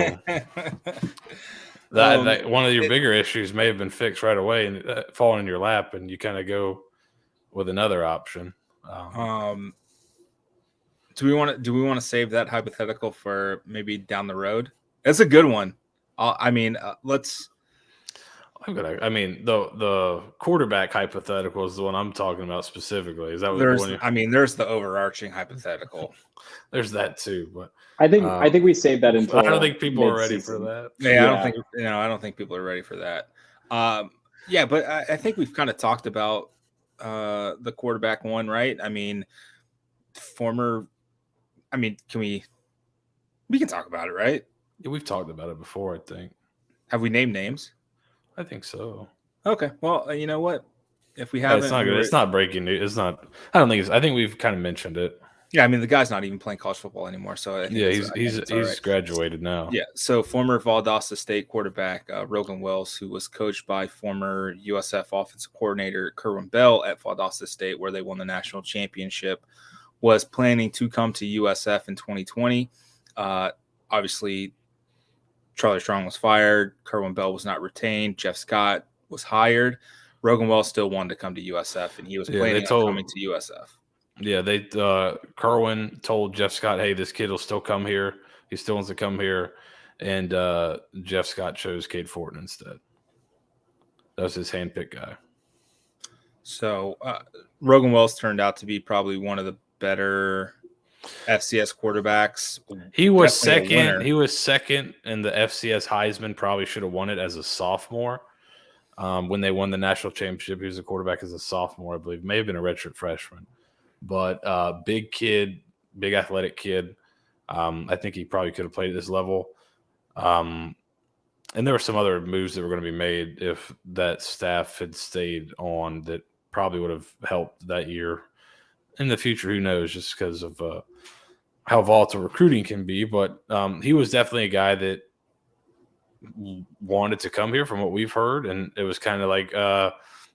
that one of your bigger issues may have been fixed right away and fallen in your lap, and you kind of go with another option. Do we want to save that hypothetical for maybe down the road? That's a good one. Let's. The quarterback hypothetical is the one I'm talking about specifically. Is that what there's the overarching hypothetical. There's that too, but I think we saved that until. I don't think people are ready for that. Yeah, I don't think people are ready for that. But I think we've kind of talked about the quarterback one, right? We can talk about it, right? Yeah, we've talked about it before, I think. Have we named names? I think so. Okay. Well, you know what? If we haven't, it's not good. It's not breaking news. It's not. I don't think. I think we've kind of mentioned it. Yeah, the guy's not even playing college football anymore. So I think he's graduated now. Yeah. So former Valdosta State quarterback Rogan Wells, who was coached by former USF offensive coordinator Kerwin Bell at Valdosta State, where they won the national championship, was planning to come to USF in 2020. Obviously, Charlie Strong was fired. Kerwin Bell was not retained. Jeff Scott was hired. Rogan Wells still wanted to come to USF, and he was planning on coming to USF. Yeah, Kerwin told Jeff Scott, "Hey, this kid will still come here. He still wants to come here," and Jeff Scott chose Cade Fortin instead. That was his handpicked guy. So Rogan Wells turned out to be probably one of the better FCS quarterbacks. He was second. He was second in the FCS Heisman. Probably should have won it as a sophomore. When they won the national championship, he was a quarterback as a sophomore, I believe. May have been a redshirt freshman, but big kid, big athletic kid. I think he probably could have played at this level. And there were some other moves that were going to be made if that staff had stayed on that probably would have helped that year. In the future, who knows, just because of how volatile recruiting can be. But he was definitely a guy that wanted to come here from what we've heard. And it was kind of like, I'm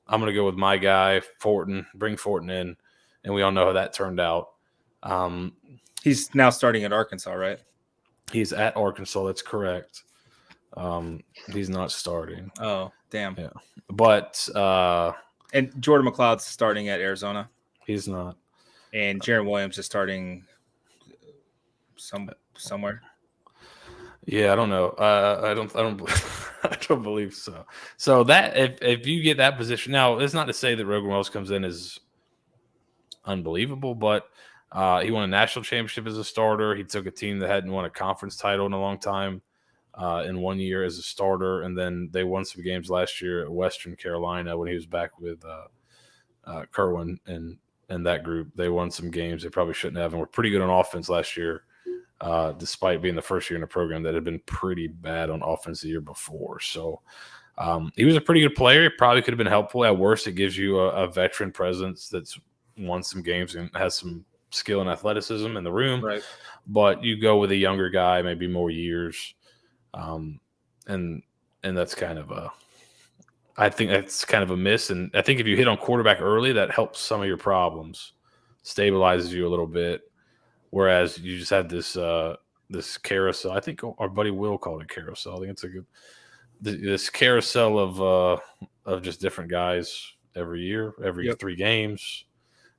going to go with my guy, Fortin, bring Fortin in. And we all know how that turned out. He's now starting at Arkansas, right? He's at Arkansas. That's correct. He's not starting. Oh, damn. Yeah. But and Jordan McLeod's starting at Arizona. He's not. And Jaron Williams is starting somewhere. Yeah, I don't know. I don't believe so. So that if you get that position now, it's not to say that Rogan Wells comes in as unbelievable, but he won a national championship as a starter. He took a team that hadn't won a conference title in a long time in 1 year as a starter, and then they won some games last year at Western Carolina when he was back with Kerwin and that group. They won some games they probably shouldn't have, and were pretty good on offense last year, despite being the first year in a program that had been pretty bad on offense the year before. So he was a pretty good player. It probably could have been helpful. At worst, it gives you a veteran presence that's won some games and has some skill and athleticism in the room. Right. But you go with a younger guy, maybe more years, and that's kind of I think that's kind of a miss. And I think if you hit on quarterback early, that helps some of your problems, stabilizes you a little bit. Whereas you just had this carousel. I think our buddy Will called it carousel. I think it's a good this carousel of just different guys every year, every 3 games.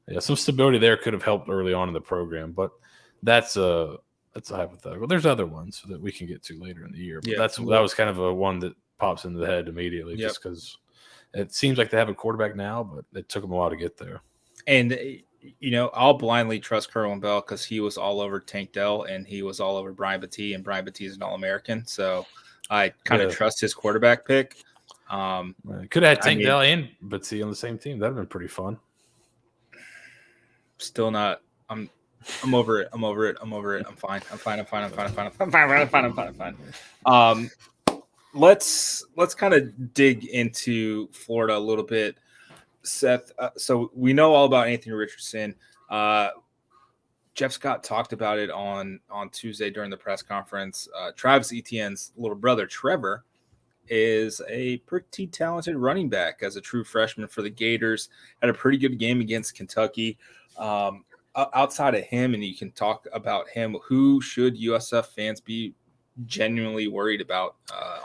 Yeah, some stability there could have helped early on in the program, but that's a hypothetical. There's other ones that we can get to later in the year, but that was kind of a one that pops into the head immediately, just because it seems like they have a quarterback now, but it took them a while to get there. And I'll blindly trust Kerwin Bell because he was all over Tank Dell and he was all over Brian Battie, and Brian Battie is an All-American, so I kind of trust his quarterback pick. Could have had Tank Dell and Battie on the same team. That'd have been pretty fun. Still not. I'm over it. I'm fine. Let's kind of dig into Florida a little bit, Seth. So we know all about Anthony Richardson. Jeff Scott talked about it on Tuesday during the press conference. Travis Etienne's little brother, Trevor, is a pretty talented running back as a true freshman for the Gators. Had a pretty good game against Kentucky. Outside of him, and you can talk about him, who should USF fans be genuinely worried about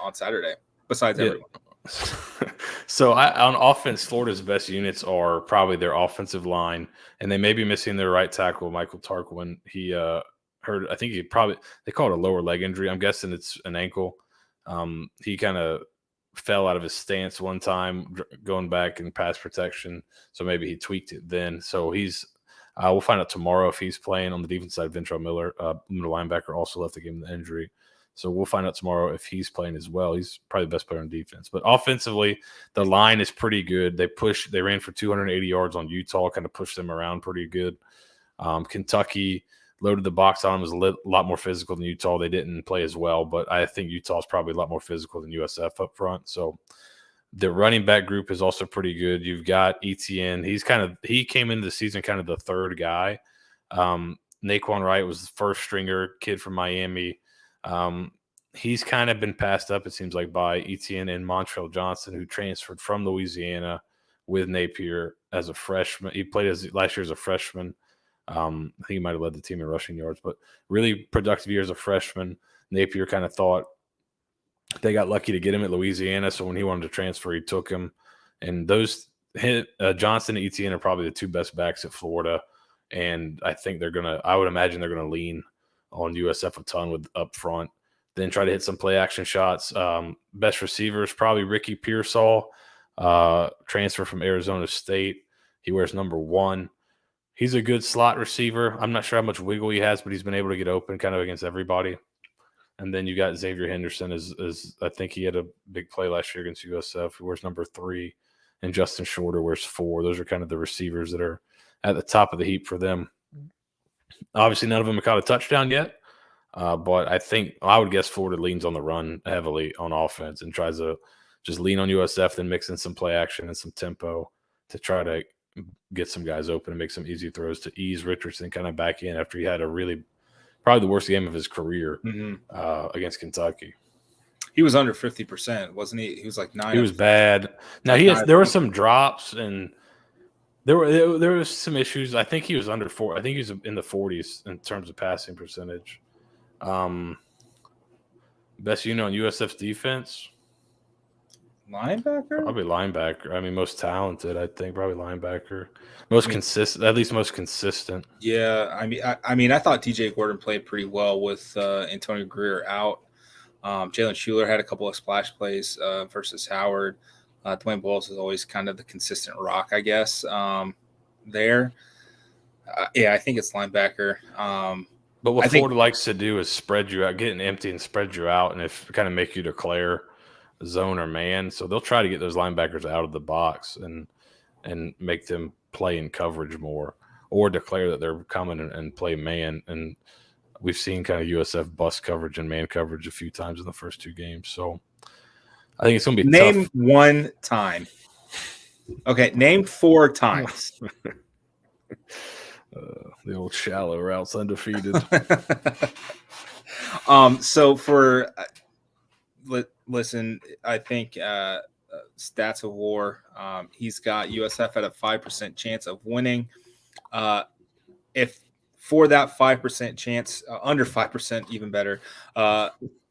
on Saturday besides everyone? So on offense, Florida's best units are probably their offensive line, and they may be missing their right tackle, Michael Tarquin. He hurt, I think they call it a lower leg injury. I'm guessing it's an ankle. He kind of fell out of his stance one time going back in pass protection, so maybe he tweaked it then. So we'll find out tomorrow if he's playing. On the defense side, Ventrell Miller, middle linebacker, also left the game with the injury. So we'll find out tomorrow if he's playing as well. He's probably the best player on defense. But offensively, the line is pretty good. They ran for 280 yards on Utah, kind of pushed them around pretty good. Kentucky loaded the box on them, was a lot more physical than Utah. They didn't play as well, but I think Utah is probably a lot more physical than USF up front. So the running back group is also pretty good. You've got Etienne. He came into the season kind of the third guy. Naquan Wright was the first stringer kid from Miami. He's kind of been passed up, it seems like, by Etienne and Montrell Johnson, who transferred from Louisiana with Napier as a freshman. He played last year as a freshman. I think he might have led the team in rushing yards, but really productive year as a freshman. Napier kind of thought they got lucky to get him at Louisiana, so when he wanted to transfer, he took him. And those Johnson and Etienne are probably the 2 best backs at Florida, and I think I would imagine they're going to lean on USF a ton with up front, then try to hit some play action shots. Best receivers, probably Ricky Pearsall, transfer from Arizona State. He wears number 1. He's a good slot receiver. I'm not sure how much wiggle he has, but he's been able to get open kind of against everybody. And then you got Xavier Henderson as I think he had a big play last year against USF. He wears number 3, and Justin Shorter wears 4. Those are kind of the receivers that are at the top of the heap for them. Obviously, none of them have caught a touchdown yet, but I would guess Florida leans on the run heavily on offense and tries to just lean on USF, then mix in some play action and some tempo to try to get some guys open and make some easy throws to ease Richardson kind of back in after he had probably the worst game of his career against Kentucky. He was under 50%, wasn't he? He was like 9. He was bad. Now there were some drops and there was some issues. I think he was under 4. I think he was in the 40s in terms of passing percentage. Best unit on USF's defense. Linebacker? Probably linebacker. I mean, most talented, I think. Probably linebacker. Most consistent, at least most consistent. Yeah, I mean, I thought TJ Gordon played pretty well with Antonio Greer out. Jalen Schuler had a couple of splash plays versus Howard. Dwayne Bowles is always kind of the consistent rock, I guess, there. Yeah, I think it's linebacker. But what Florida likes to do is spread you out, get an empty and spread you out, and if kind of make you declare zone or man. So they'll try to get those linebackers out of the box and make them play in coverage more, or declare that they're coming and play man. And we've seen kind of USF bust coverage and man coverage a few times in the first 2 games. So I think it's going to be name tough. one time. Okay, name 4 times. The old shallow routes undefeated. So for listen, I think Stats of War, he's got USF at a 5% chance of winning. If for that 5% chance, under 5%, even better,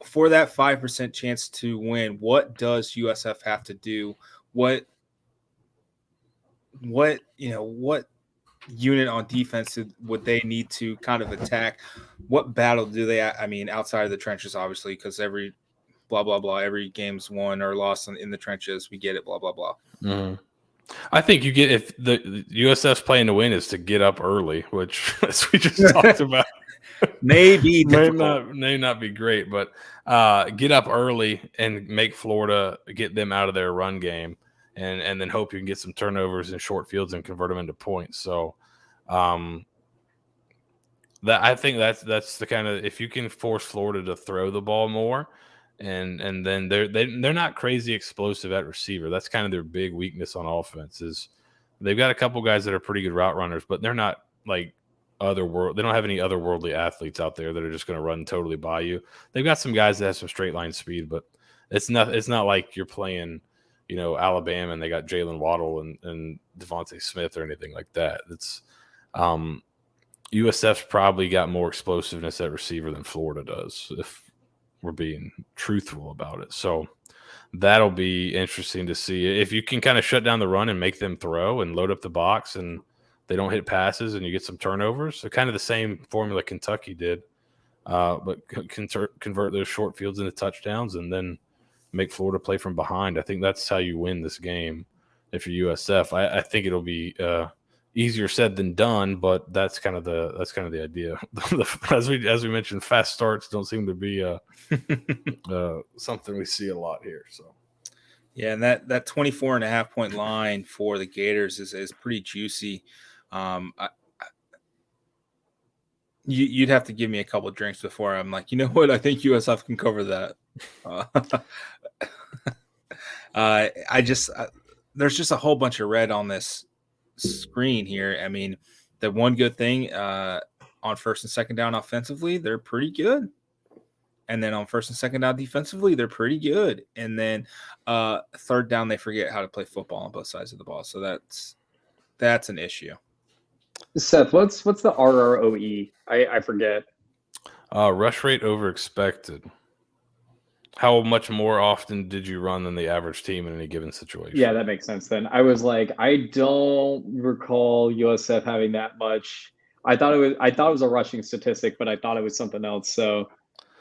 for that 5% chance to win, what does USF have to do? What unit on defense would they need to kind of attack? What battle do they, outside of the trenches, obviously, because every blah, blah, blah, every game's won or lost in the trenches. We get it, blah, blah, blah. Mm-hmm. I think you get, if the USF's playing to win is to get up early, which, as we just talked about, may not be great, but get up early and make Florida, get them out of their run game. And then hope you can get some turnovers in short fields and convert them into points. So, that I think that's the kind of, if you can force Florida to throw the ball more, and then they're not crazy explosive at receiver. That's kind of their big weakness on offense. Is they've got a couple guys that are pretty good route runners, but they're not like they don't have any otherworldly athletes out there that are just going to run totally by you. They've got some guys that have some straight line speed, but it's not like you're playing, Alabama and they got Jalen Waddle and Devontae Smith or anything like that. It's USF's probably got more explosiveness at receiver than Florida does, if we're being truthful about it. So that'll be interesting to see if you can kind of shut down the run and make them throw and load up the box and they don't hit passes and you get some turnovers. So kind of the same formula Kentucky did, but convert those short fields into touchdowns and then make Florida play from behind. I think that's how you win this game if you're USF. I think it'll be easier said than done, but that's kind of the idea. as we mentioned, fast starts don't seem to be something we see a lot here. So yeah, and that 24.5 point line for the Gators is pretty juicy. You'd have to give me a couple of drinks before I'm like, you know what? I think USF can cover that. There's just a whole bunch of red on this screen here. I mean, the one good thing on first and second down offensively, they're pretty good. And then on first and second down defensively, they're pretty good. And then third down, they forget how to play football on both sides of the ball. So that's an issue. Seth, what's the RROE? I forget. Rush rate over expected. How much more often did you run than the average team in any given situation? Yeah, that makes sense then. I was like, I don't recall USF having that much. I thought it was a rushing statistic, but I thought it was something else. So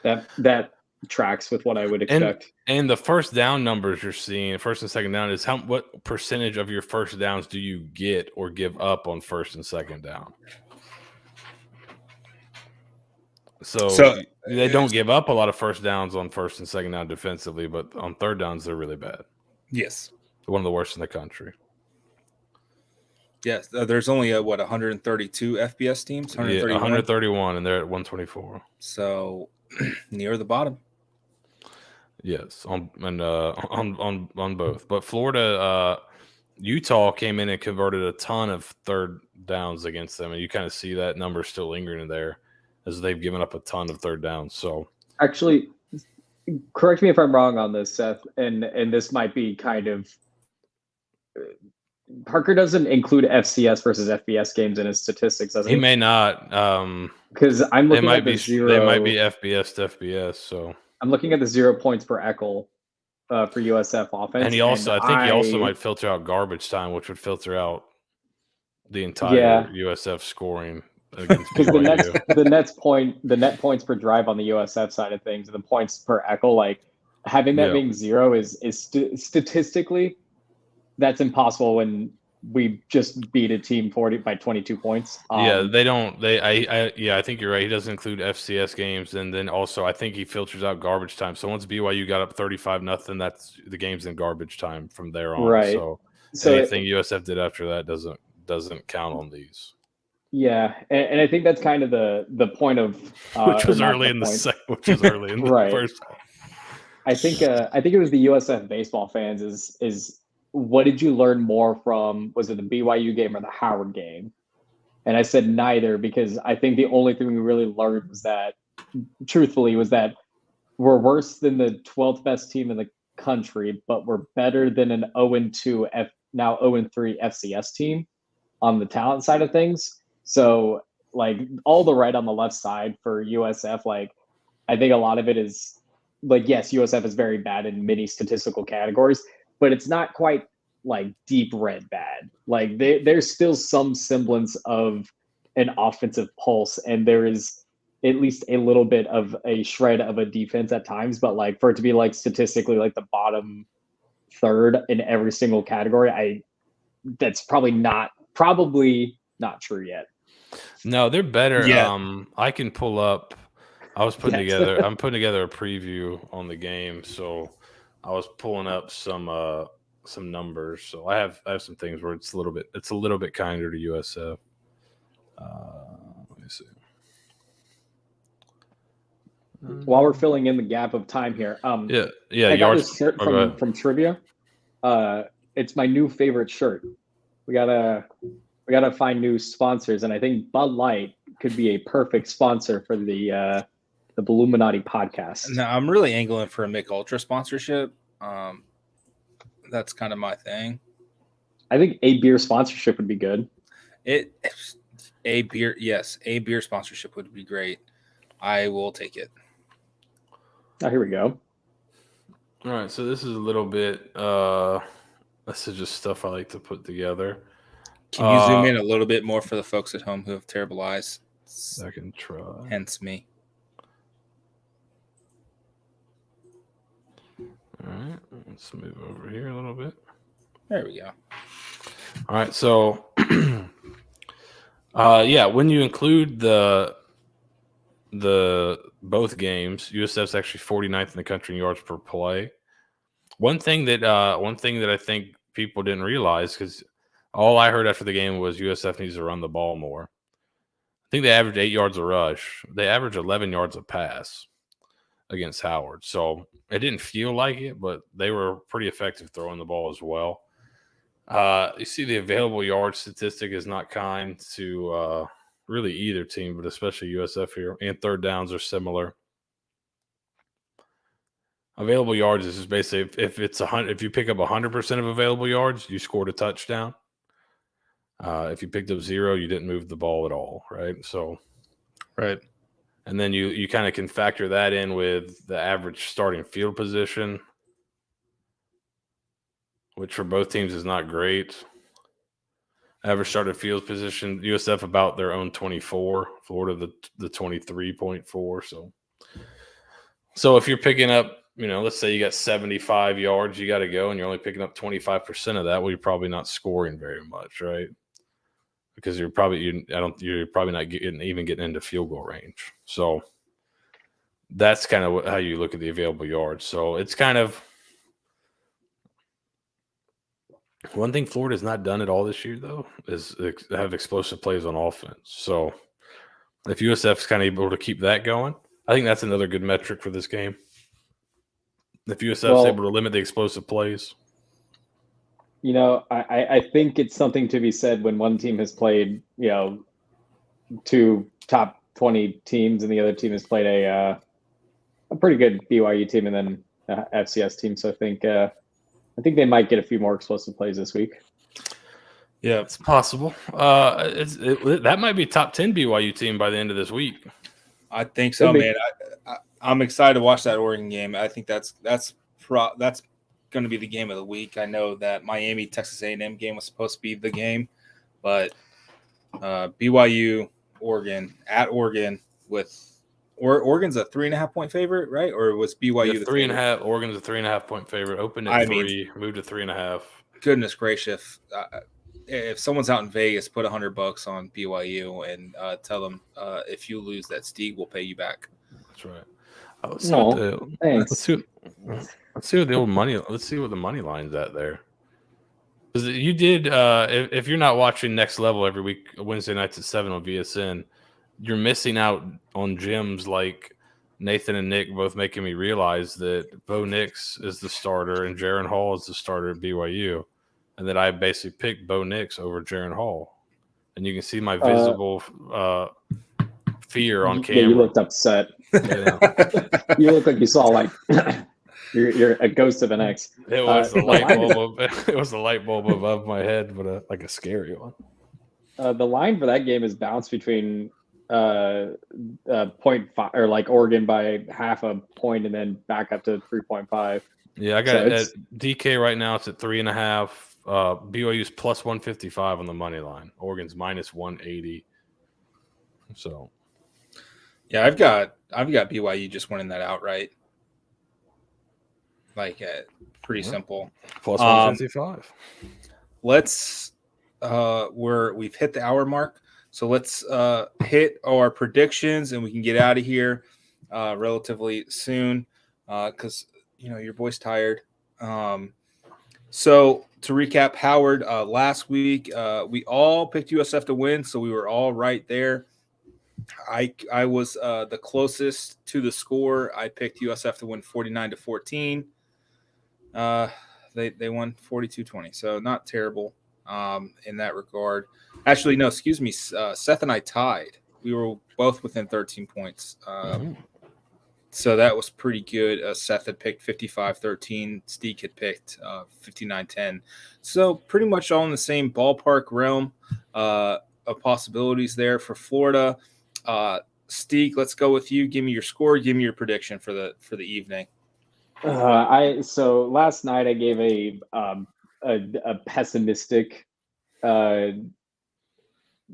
that tracks with what I would expect. And the first down numbers you're seeing, first and second down, is what percentage of your first downs do you get or give up on first and second down? So they don't give up a lot of first downs on first and second down defensively, but on third downs, they're really bad. Yes. One of the worst in the country. Yes. There's only 132 FBS teams? 131, and they're at 124. So near the bottom. Yes, on both. But Florida, Utah came in and converted a ton of third downs against them, and you kind of see that number still lingering in there, as they've given up a ton of third downs. So actually, correct me if I'm wrong on this, Seth, and this might be kind of Parker doesn't include FCS versus FBS games in his statistics, does he? He may not, because I'm looking at the zero. They might be FBS to FBS. So I'm looking at the 0 points per Eckel for USF offense, and he also might filter out garbage time, which would filter out the entire USF scoring. Because the net points per drive on the USF side of things, the points per Eckel, like having that being 0 is statistically, that's impossible when we just beat a team 40 by 22 points. They don't. I think you're right. He doesn't include FCS games, and then also I think he filters out garbage time. So once BYU got up 35-0, that's the game's in garbage time from there on. Right. So anything USF did after that doesn't count on these. Yeah, and I think that's kind of the point of which was early in the second, which was early in the right. first. I think it was the USF baseball fans is what did you learn more from? Was it the BYU game or the Howard game? And I said neither, because I think the only thing we really learned was that, truthfully, was that we're worse than the 12th best team in the country, but we're better than an 0-2 now 0-3 FCS team on the talent side of things. So like all the right on the left side for USF, like I think a lot of it is like, yes, USF is very bad in many statistical categories, but it's not quite like deep red bad. Like there's still some semblance of an offensive pulse, and there is at least a little bit of a shred of a defense at times, but like for it to be like statistically like the bottom third in every single category, that's probably not true yet. No, they're better. Yeah. I can pull up. I'm putting together a preview on the game, so I was pulling up some numbers. So I have some things where it's a little bit kinder to USF. Let me see. While we're filling in the gap of time here, yeah. I got this shirt from Trivia. It's my new favorite shirt. We gotta find new sponsors, and I think Bud Light could be a perfect sponsor for the Bulluminati podcast. No, I'm really angling for a Mick Ultra sponsorship. That's kind of my thing. I think a beer sponsorship would be good. A beer sponsorship would be great. I will take it. Oh, here we go. All right, so this is a little bit. This is just stuff I like to put together. Can you zoom in a little bit more for the folks at home who have terrible eyes? I can try. Hence me. All right, let's move over here a little bit. There we go. All right, so when you include the both games, USF's actually 49th in the country in yards per play. One thing that I think people didn't realize, because all I heard after the game was USF needs to run the ball more. I think they averaged 8 yards a rush. They averaged 11 yards a pass against Howard. So it didn't feel like it, but they were pretty effective throwing the ball as well. You see the available yard statistic is not kind to really either team, but especially USF here. And third downs are similar. Available yards is just basically if you pick up 100% of available yards, you scored a touchdown. If you picked up 0, you didn't move the ball at all, right? So, right. And then you kind of can factor that in with the average starting field position, which for both teams is not great. Average starting field position, USF about their own 24, Florida the 23.4. So if you're picking up, let's say you got 75 yards, you got to go, and you're only picking up 25% of that. Well, you're probably not scoring very much, right? Because you're probably not getting into field goal range. So that's kind of how you look at the available yards. So it's kind of one thing Florida's not done at all this year, though, is have explosive plays on offense. So if USF's kind of able to keep that going, I think that's another good metric for this game. If USF's able to limit the explosive plays. I think it's something to be said when one team has played, 2 top 20 teams and the other team has played a pretty good BYU team and then FCS team. So I think they might get a few more explosive plays this week. Yeah, it's possible. That might be top 10 BYU team by the end of this week. I think so, man. I'm excited to watch that Oregon game. I think that's going to be the game of the week. I know that Miami Texas A&M game was supposed to be the game, but BYU Oregon at Oregon with Oregon's a 3.5 point favorite, right? Or was BYU the 3.5? Oregon's a 3.5 point favorite. Opened at 3, moved to 3.5. Goodness gracious! if someone's out in Vegas, put $100 on BYU and tell them if you lose, that Steeg will pay you back. That's right. Thanks. Let's see what the old money. Let's see what the money line's at there. Because you did. If you're not watching Next Level every week, Wednesday nights at 7 on VSN, you're missing out on gems like Nathan and Nick both making me realize that Bo Nix is the starter and Jaron Hall is the starter at BYU, and that I basically picked Bo Nix over Jaron Hall. And you can see my visible fear on camera. Yeah, you looked upset. Yeah. You look like you saw like you're a ghost of an ex. It was the light bulb. It was the light bulb above my head, but like a scary one. The line for that game is bounced between 0.5 or like Oregon by half a point and then back up to 3.5. Yeah, I got it at DK right now. It's at 3.5. BYU's plus 155 on the money line. Oregon's minus 180. So, yeah, I've got BYU just winning that outright. Like, pretty simple. Plus 155. Let's we've hit the hour mark, so let's hit our predictions and we can get out of here relatively soon because your boy's tired. So to recap, Howard, last week we all picked USF to win, so we were all right there. I was the closest to the score. I picked USF to win 49-14. They won 42-20, so not terrible in that regard. Actually, no, excuse me. Seth and I tied. We were both within 13 points. So that was pretty good. Seth had picked 55-13. Steeg had picked 59-10. So pretty much all in the same ballpark realm of possibilities there for Florida. Steeg, let's go with you. Give me your score. Give me your prediction for the evening. So last night I gave a pessimistic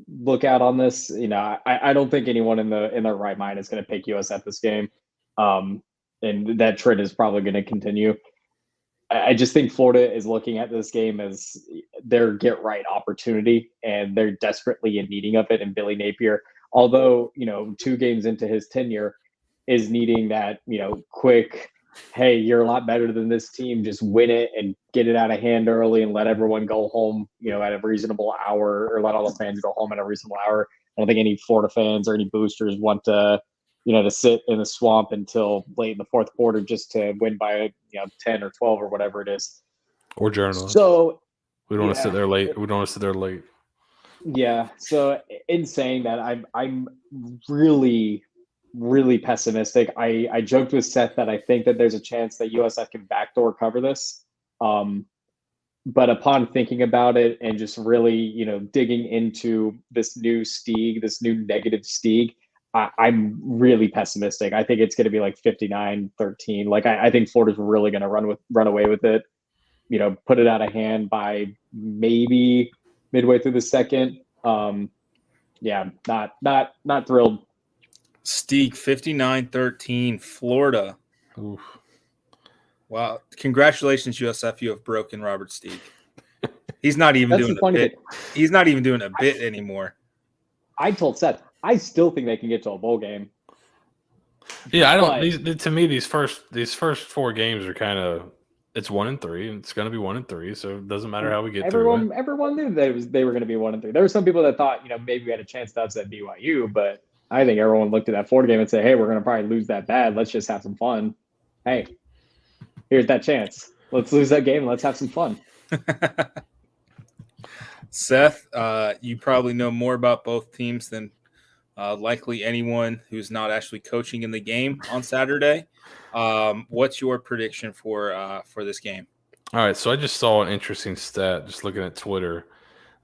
look out on this. I don't think anyone in their right mind is going to pick USF this game. And that trend is probably going to continue. I just think Florida is looking at this game as their get right opportunity, and they're desperately in needing of it. And Billy Napier, although 2 games into his tenure, is needing that quick, hey, you're a lot better than this team, just win it and get it out of hand early and let everyone go home at a reasonable hour, or let all the fans go home at a reasonable hour. I don't think any Florida fans or any boosters want to sit in the swamp until late in the fourth quarter just to win by 10 or 12 or whatever it is. Or journalists. So we don't want to sit there late. We don't want to sit there late. Yeah. So in saying that, I'm really, really pessimistic. I joked with Seth that I think that there's a chance that USF can backdoor cover this. But upon thinking about it and just really, digging into this new Steeg, this new negative Steeg, I'm really pessimistic. I think it's going to be like 59-13. Like I think Florida's really going to run away with it. Put it out of hand by maybe midway through the second. Yeah, not thrilled. Steeg 59-13, Florida. Oof. Wow! Congratulations, USF. You have broken Robert Steeg. He's not even doing a bit. He's not even doing a bit anymore. I told Seth, I still think they can get to a bowl game. Yeah, I don't. To me, these first 4 games are kind of. It's 1-3, and it's going to be 1-3. So it doesn't matter how we get through it. Everyone knew that they were going to be 1-3. There were some people that thought, maybe we had a chance to upset BYU, but I think everyone looked at that Florida game and said, "Hey, we're going to probably lose that bad. Let's just have some fun." Hey, here's that chance. Let's lose that game. And let's have some fun. Seth, you probably know more about both teams than likely anyone who's not actually coaching in the game on Saturday. What's your prediction for this game? All right, so I just saw an interesting stat just looking at Twitter.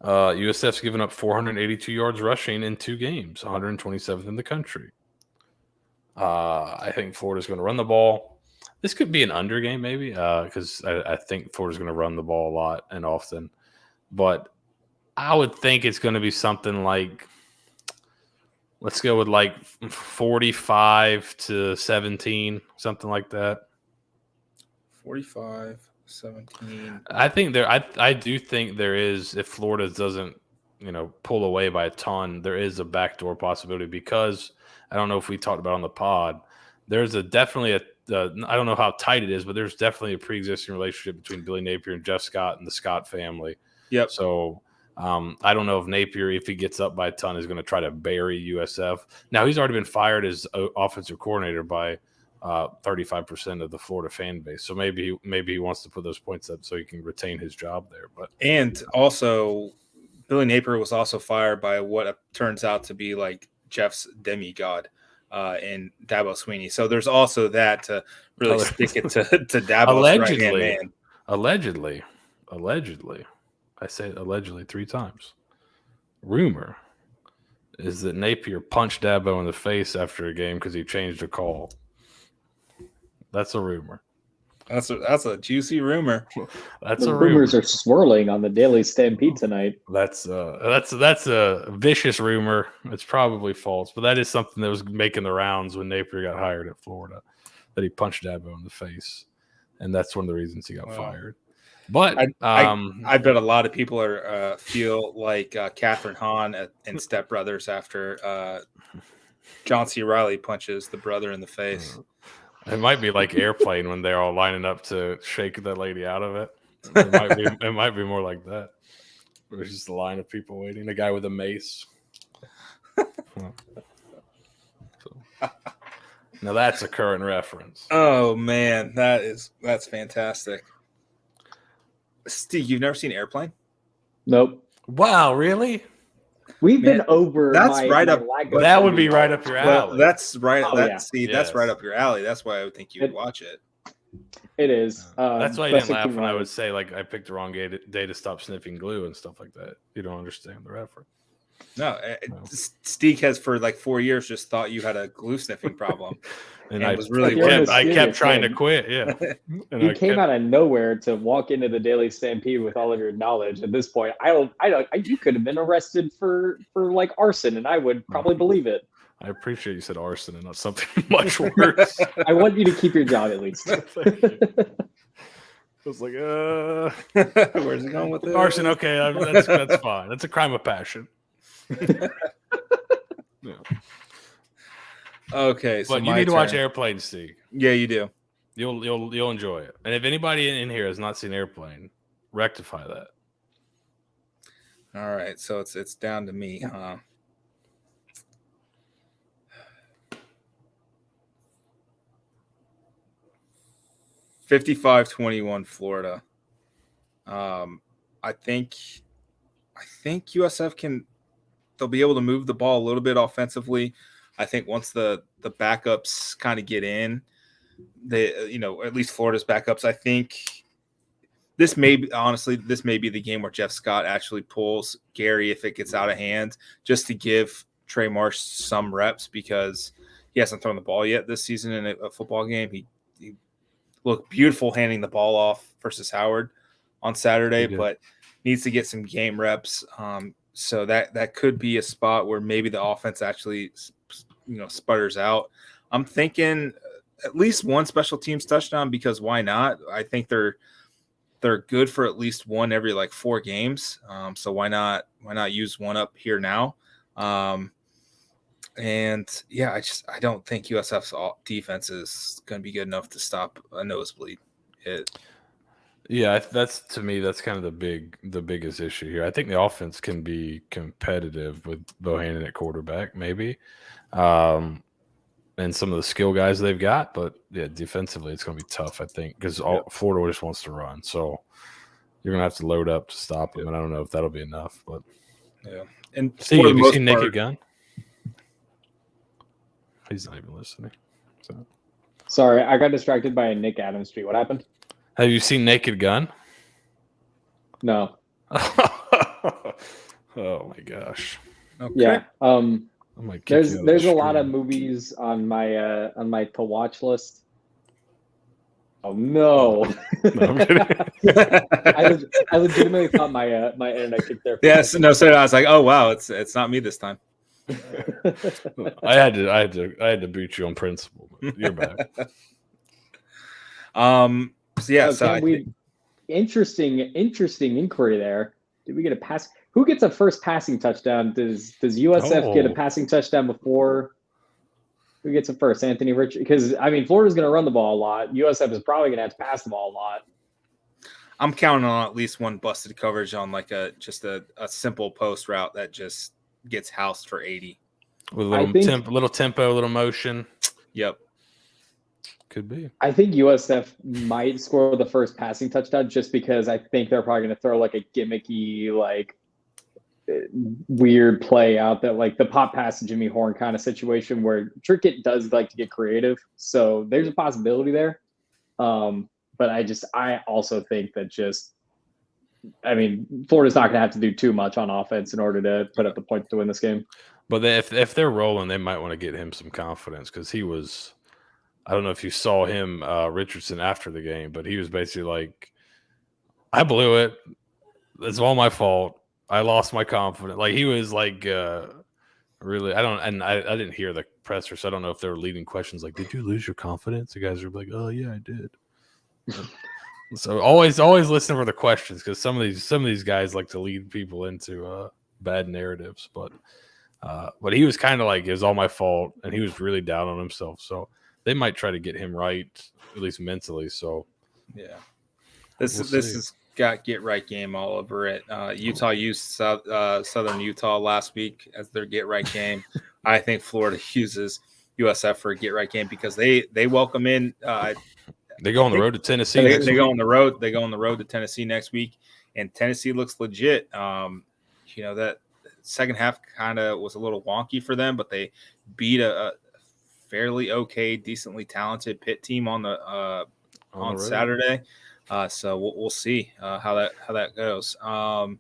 USF's given up 482 yards rushing in 2 games, 127th in the country. I think Florida's going to run the ball. This could be an under game maybe because I think Florida's going to run the ball a lot and often. But I would think it's going to be something like, let's go with like 45-17, something like that. 45-17. 17. I think I do think there is, if Florida doesn't, pull away by a ton, there is a backdoor possibility because I don't know if we talked about on the pod. There's definitely I don't know how tight it is, but there's definitely a pre-existing relationship between Billy Napier and Jeff Scott and the Scott family. Yep. So I don't know if Napier, if he gets up by a ton, is going to try to bury USF. Now, he's already been fired as offensive coordinator by 35% of the Florida fan base. So maybe he wants to put those points up so he can retain his job there. And also, Billy Napier was also fired by what turns out to be like Jeff's demigod. And Dabo Sweeney. So there's also that to really stick it to Dabo's right-hand man. Allegedly. I say allegedly 3 times. Rumor is that Napier punched Dabo in the face after a game because he changed a call. That's a rumor. That's a juicy rumor. Rumors are swirling on the Daily Stampede tonight. That's a vicious rumor. It's probably false, but that is something that was making the rounds when Napier got hired at Florida, that he punched Dabo in the face, and that's one of the reasons he got fired. But I bet a lot of people are feel like Catherine Hahn in Step Brothers after John C. Reilly punches the brother in the face. It might be like Airplane when they're all lining up to shake that lady out of it. It might be more like that. There's just a line of people waiting. The guy with a mace. Now that's a current reference. Oh man, that's fantastic. Steve, you've never seen Airplane? Nope. Wow, really? We've been over. That's right up. That would be right up your alley. Well, that's right. Oh, that's right up your alley. That's why I would think you would watch it. It is. That's why you didn't laugh when I would say like I picked the wrong day to stop sniffing glue and stuff like that. You don't understand the reference. No, Steeg has for like 4 years just thought you had a glue sniffing problem, and I was really I kept trying to quit. Yeah, and you came out of nowhere to walk into the Daily Stampede with all of your knowledge. At this point, you could have been arrested for like arson, and I would probably believe it. I appreciate you said arson and not something much worse. I want you to keep your job at least. I was like, where's he going with this? Arson? Okay, that's fine. That's a crime of passion. Yeah. Okay, so but you need to watch Airplane, Steve. Yeah, you do. You'll enjoy it. And if anybody in here has not seen Airplane, rectify that. All right, so it's down to me, huh? (55-21) Florida. I think USF can. They'll be able to move the ball a little bit offensively. I think once the backups kind of get in, at least Florida's backups. I think this may be the game where Jeff Scott actually pulls Gary if it gets out of hand, just to give Trey Marsh some reps because he hasn't thrown the ball yet this season in a football game. He looked beautiful handing the ball off versus Howard on Saturday, but needs to get some game reps. So that could be a spot where maybe the offense actually, sputters out. I'm thinking at least one special teams touchdown because why not? I think they're good for at least one every like 4 games. So why not use one up here now? And yeah, I don't think USF's defense is going to be good enough to stop a nosebleed hit. Yeah, that's kind of the biggest issue here. I think the offense can be competitive with Bohannon at quarterback, maybe, and some of the skill guys they've got. But yeah, defensively, it's going to be tough. I think because Florida just wants to run, so you're going to have to load up to stop them. And I don't know if that'll be enough. But yeah, and Steve, have you seen Naked Gun? He's not even listening. So. Sorry, I got distracted by a Nick Adams tweet. What happened? Have you seen Naked Gun? No. Oh my gosh. Okay. Yeah. There's a lot of movies on my to watch list. Oh no. No, I'm kidding. I legitimately thought my internet kicked there. Yes, no, so I was like, oh wow, it's not me this time. I had to boot you on principle. But you're back. So yeah, interesting inquiry there. Did we get a pass? Who gets a first passing touchdown? Does USF get a passing touchdown before? Who gets it first? Anthony Richard? Because I mean, Florida's going to run the ball a lot. USF is probably going to have to pass the ball a lot. I'm counting on at least one busted coverage on like a simple post route that just gets housed for 80 with a little tempo, a little motion. Yep, could be. I think USF might score the first passing touchdown just because I think they're probably going to throw like a gimmicky, like weird play out that like the pop pass to Jimmy Horn kind of situation where Trickett does like to get creative. So there's a possibility there. But I also think that Florida's not going to have to do too much on offense in order to put up the points to win this game. But if they're rolling, they might want to get him some confidence because he was, I don't know if you saw him, Richardson, after the game, but he was basically like, I blew it. It's all my fault. I lost my confidence. Like he was like, really, I didn't hear the presser, so I don't know if they were leading questions like, did you lose your confidence? The guys were like, oh yeah, I did. So always listen for the questions because some of these guys like to lead people into bad narratives. But he was kind of like, it was all my fault, and he was really down on himself. So they might try to get him right, at least mentally. So yeah, this has got get right game all over it. Utah used Southern Utah last week as their get right game. I think Florida uses USF for a get right game because they welcome in. They go on the road to Tennessee. They go on the road. They go on the road to Tennessee next week, and Tennessee looks legit. That second half kind of was a little wonky for them, but they beat a fairly okay, decently talented Pitt team on Saturday. So we'll see how that goes. Our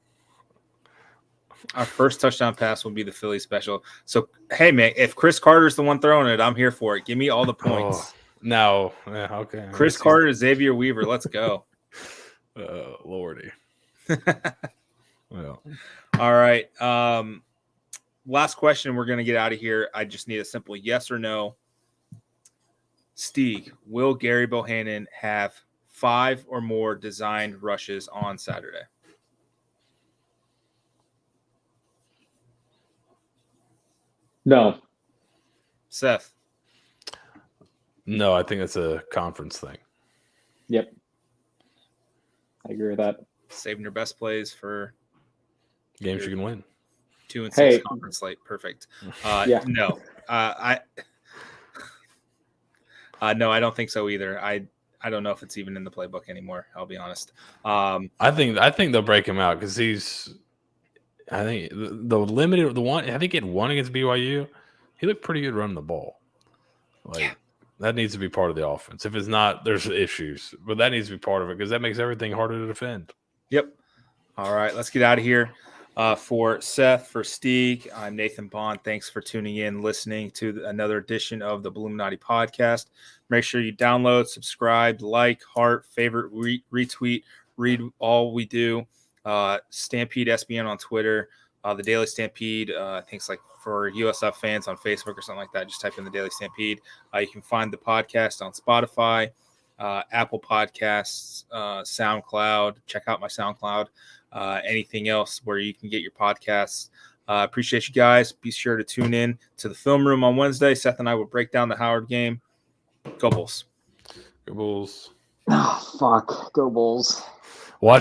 first touchdown pass will be the Philly special. So hey, man, if Chris Carter's the one throwing it, I'm here for it. Give me all the points. Oh. No, yeah, okay. Chris Carter, Xavier Weaver, let's go. Lordy. Well, all right. Last question. We're going to get out of here. I just need a simple yes or no. Steeg, will Gary Bohannon have 5 or more designed rushes on Saturday? No. Seth? No, I think it's a conference thing. Yep. I agree with that. Saving your best plays for games you can win. 2 and 6 conference slate. Perfect. Yeah. No. No, I don't think so either. I don't know if it's even in the playbook anymore. I'll be honest. I think they'll break him out because I think the limited the one. I think he had one against BYU. He looked pretty good running the ball. That needs to be part of the offense. If it's not, there's issues, but that needs to be part of it because that makes everything harder to defend. Yep. All right, let's get out of here. For Seth, for Steeg, I'm Nathan Bond. Thanks for tuning in, listening to another edition of the Bulluminati podcast. Make sure you download, subscribe, like, heart, favorite, retweet, read all we do. Stampede SBN on Twitter. The Daily Stampede, I think it's like for USF fans on Facebook or something like that. Just type in the Daily Stampede. You can find the podcast on Spotify, Apple Podcasts, SoundCloud. Check out my SoundCloud. Anything else where you can get your podcasts. Appreciate you guys. Be sure to tune in to the film room on Wednesday. Seth and I will break down the Howard game. Go Bulls. Go Bulls. Oh, fuck. Go Bulls. Watch